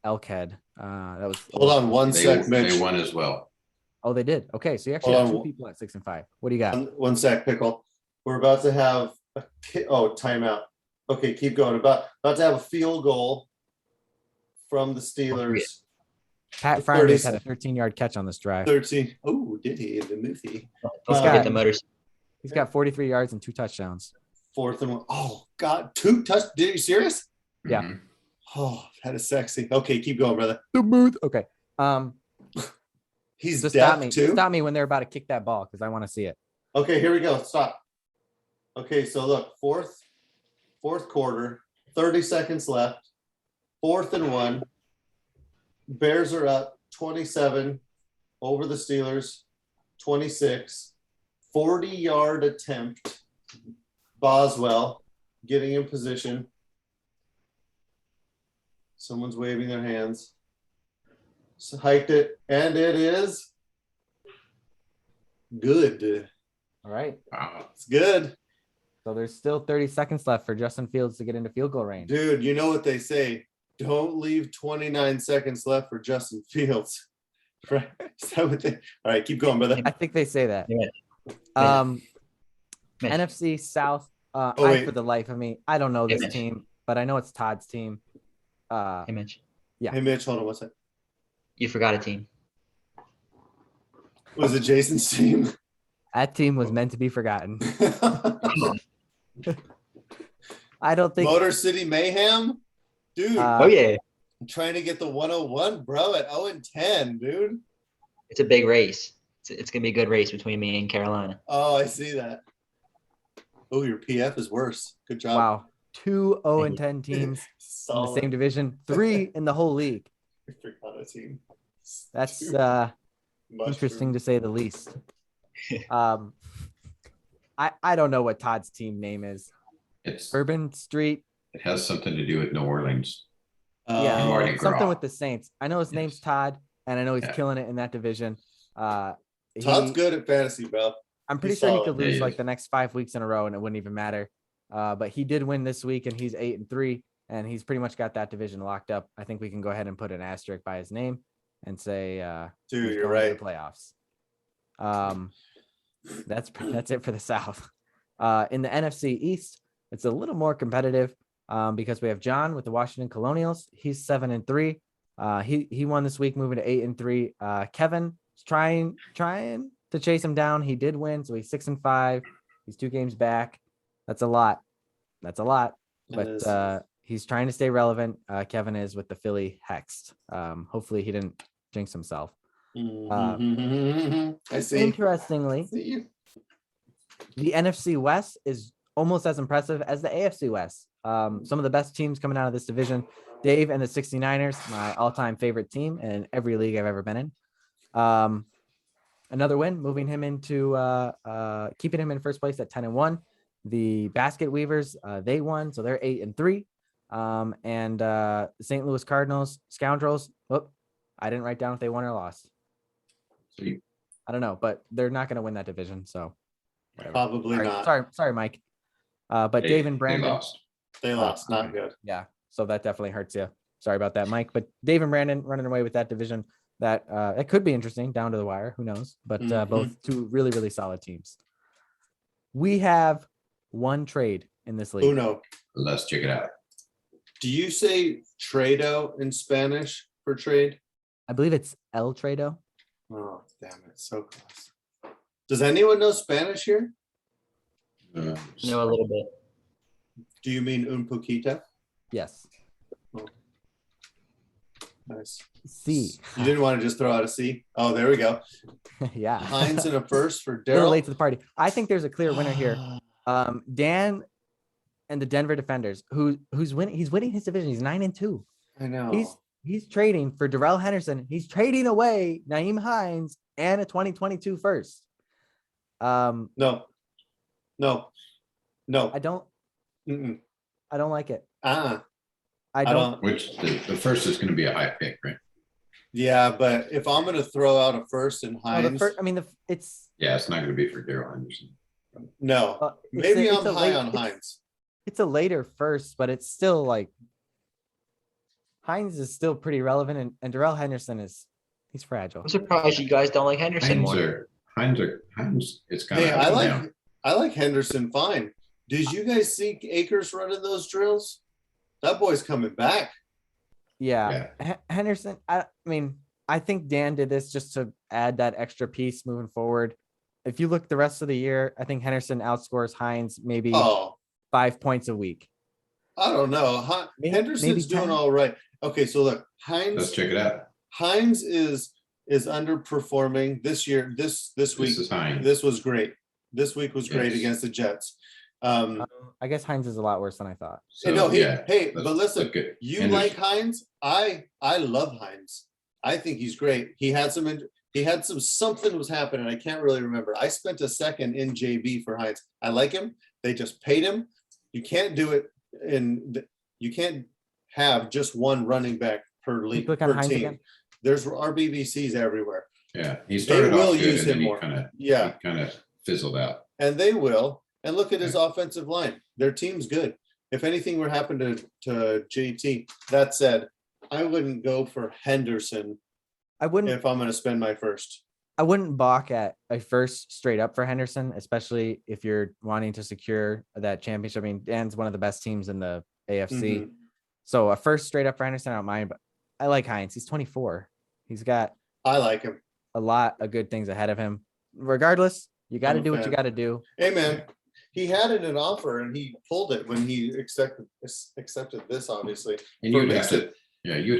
Elkhead. That was Hold on one sec, They Mitch. won as well. Oh, they did. Okay, so you actually Hold have two on. people at 6-5. What do you got? One sec, Pickle. We're about to have timeout. Okay, keep going. About to have a field goal from the Steelers. Pat Fryer's had a 13-yard catch on this drive. 13. Oh, did he in the movie? Let's got- get the motors. He's got 43 yards and 2 touchdowns. 4th and 1. Oh God, 2 touch. Did you serious? Yeah. Mhm. Oh, that is sexy. Okay, keep going, brother. Okay. He's Just deaf too. stop me when they're about to kick that ball because I want to see it. Okay, here we go. Stop. Okay, so look, fourth quarter, 30 seconds left. 4th and 1. Bears are up 27 over the Steelers, 26. 40-yard attempt. Boswell getting in position. Someone's waving their hands. So hiked it, and it is good. All right. Wow. It's good. So there's still 30 seconds left for Justin Fields to get into field goal range. Dude, you know what they say? Don't leave 29 seconds left for Justin Fields. Right? Is that what they? All right, keep going, brother. I think they say that. Yeah. Mitch. NFC South. wait. For the life of me, I don't know Hey, this Mitch. team, but I know it's Todd's team. Hey, Mitch, Yeah. Hey, Mitch, hold on one second. you forgot a team. Was it Jason's team? That team was meant to be forgotten. I don't think. Motor City Mayhem? Dude, Oh yeah, I'm trying to get the 101, bro, at 0-10, dude. it's a big race. It's gonna be a good race between me and Carolina. Oh, I see that. Oh, your PF is worse. Good job. Wow, 2 0-10 teams in the Solid. same division, 3 in the whole league. I forgot a team. That's Stupid. interesting to say the least. I don't know what Todd's team name is. It's Urban Street. it has something to do with New Orleans. Yeah, Mardi Gras. something with the Saints. I know his name's Yes. Todd, and I know he's Yeah. killing it in that division. Todd's He- good at fantasy, bro. I'm pretty He's sure he solid. could Yeah, lose he like is. the next 5 weeks in a row, and it wouldn't even matter. But he did win this week, and he's 8-3, and he's pretty much got that division locked up. I think we can go ahead and put an asterisk by his name and say, Dude, he's you're going to right. the playoffs. That's it for the South. In the NFC East, it's a little more competitive because we have John with the Washington Colonials. He's 7-3. He won this week, moving to 8-3. Kevin is trying to chase him down. He did win, so he's 6-5. He's 2 games back. That's a lot. It But is. he's trying to stay relevant. Kevin is with the Philly Hexed. Hopefully he didn't jinx himself. I see. Interestingly, See you. the NFC West is almost as impressive as the AFC West. Some of the best teams coming out of this division. Dave and the 69ers, my all-time favorite team in every league I've ever been in. Another win, moving him into keeping him in first place at 10-1. The Basket Weavers, they won, so they're 8-3. And the St. Louis Cardinals, Scoundrels. Oh, I didn't write down if they won or lost. So you, I don't know, but they're not going to win that division. So whatever. Probably not. Sorry, Mike. But they- Dave and they Brandon. lost. They lost. Not okay. good. Yeah, so that definitely hurts you. Sorry about that, Mike. But Dave and Brandon running away with that division. That it could be interesting down to the wire. Who knows? But Mhm. both 2 really, really solid teams. We have 1 trade in this league. Uno. Let's check it out. Do you say trado in Spanish for trade? I believe it's El Trado. Oh, damn it. So close. Does anyone know Spanish here? Know a little bit. Do you mean un poquito? Yes. Nice. C. You didn't want to just throw out a C? Oh, there we go. Yeah. Hines in a first for A little Daryl. late to the party. I think there's a clear winner here. Dan and the Denver Defenders, who's winning. He's winning his division. He's 9-2. I know. He's trading for Darrell Henderson. He's trading away Naeem Hines and a 2022 first. No. No. I don't Mm-mm. like it. I I don't. Which the first is going to be a high pick, right? Yeah, but if I'm going to throw out a first in No, Hines, the first. I mean, it's Yeah, it's not going to be for Daryl Henderson. no. it's Maybe a, I'm high on Hines. It's a later first, but it's still like Hines is still pretty relevant, and Darrell Henderson he's fragile. I'm surprised you guys don't like Henderson more. Hines. It's kind of Hey, up and down. I like Henderson fine. Did you guys see Akers running those drills? That boy's coming back. Yeah, Henderson. I mean, I think Dan did this just to add that extra piece moving forward. If you look the rest of the year, I think Henderson outscores Hines maybe 5 points a week. I don't know. Henderson's maybe doing 10. all right. Okay, so look, Hines. Let's check it out. Hines is underperforming this year. This week. This is Hines. This was great. This week was great against the Jets. I guess Hines is a lot worse than I thought. So, no, yeah, but listen, you like Hines. I love Hines. I think he's great. He had something was happening. I can't really remember. I spent a second in JV for Hines. I like him. They just paid him. You can't do it you can't have just one running back per league per team. Again? There's RBBCs everywhere. Yeah, he started off good use and then him more. he kind of fizzled out. And they will. And look at his offensive line. Their team's good. If anything were to happen to JT, that said, I wouldn't go for Henderson. I wouldn't if I'm going to spend my first. I wouldn't balk at a first straight up for Henderson, especially if you're wanting to secure that championship. I mean, Dan's one of the best teams in the AFC. Mm-hmm. So a first straight up for Henderson, I don't mind, but I like Hines. He's 24. He's got I like him. A lot of good things ahead of him. Regardless, you got to do what you got to do. Hey, man, he had it an offer and he pulled it when he accepted this, obviously. And you'd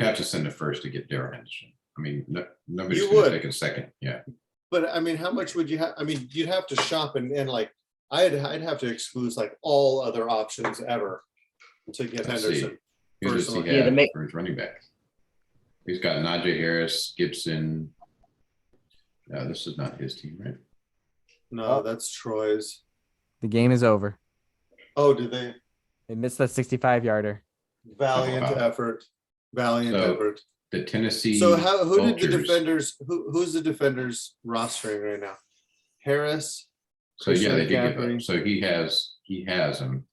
have to send a first to get Daryl Henderson. I mean, nobody's going to take a second. Yeah. But I mean, how much would you have? I mean, you'd have to shop and like I'd have to exclude like all other options ever to get Henderson. Who does he have for his running back? He's got Najee Harris, Gibson. No, this is not his team, right? No, that's Troy's. The game is over. Oh, did they? They missed that 65-yarder. Valiant effort. The Tennessee. So who did the defenders? Who's the defenders rostering right now? Harris. So yeah, they did give up. So he has him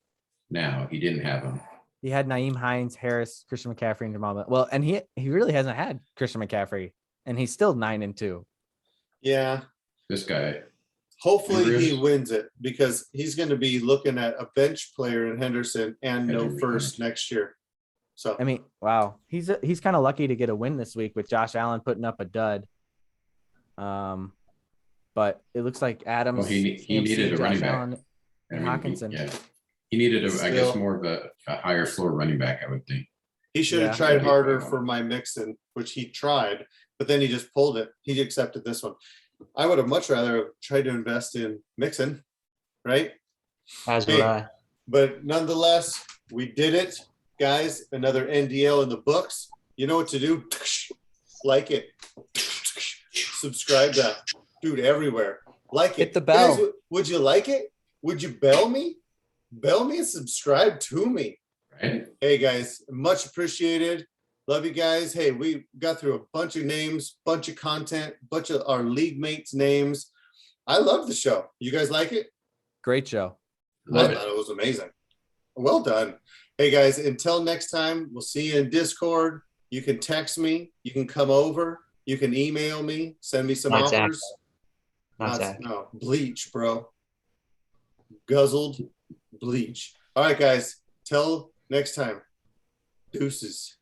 now. He didn't have him. He had Naeem Hines, Harris, Christian McCaffrey, and Jamal. Well, and he really hasn't had Christian McCaffrey, and he's still 9-2. Yeah. This guy. Hopefully he wins it because he's going to be looking at a bench player in Henderson and no first next year. So I mean, wow, he's kind of lucky to get a win this week with Josh Allen putting up a dud. But it looks like Adams. Well, he needed a running back. Allen, and Hawkinson. He needed I guess more of a higher floor running back, I would think. He should have tried harder for my Mixon, which he tried, but then he just pulled it. He accepted this one. I would have much rather tried to invest in Mixon, right? As would I. But nonetheless, we did it, guys. Another NDL in the books. You know what to do. Like it. Subscribe to dude everywhere. Like it. Hit the bell. Guys, would you like it? Would you bell me? Bell me and subscribe to me. Right. Hey guys, much appreciated. Love you guys. Hey, we got through a bunch of names, bunch of content, bunch of our league mates' names. I love the show. You guys like it? Great show. I thought it was amazing. Well done. Hey guys, until next time, we'll see you in Discord. You can text me. You can come over. You can email me. Send me some offers. No, bleach, bro. Guzzled bleach. All right, guys. Till next time. Deuces.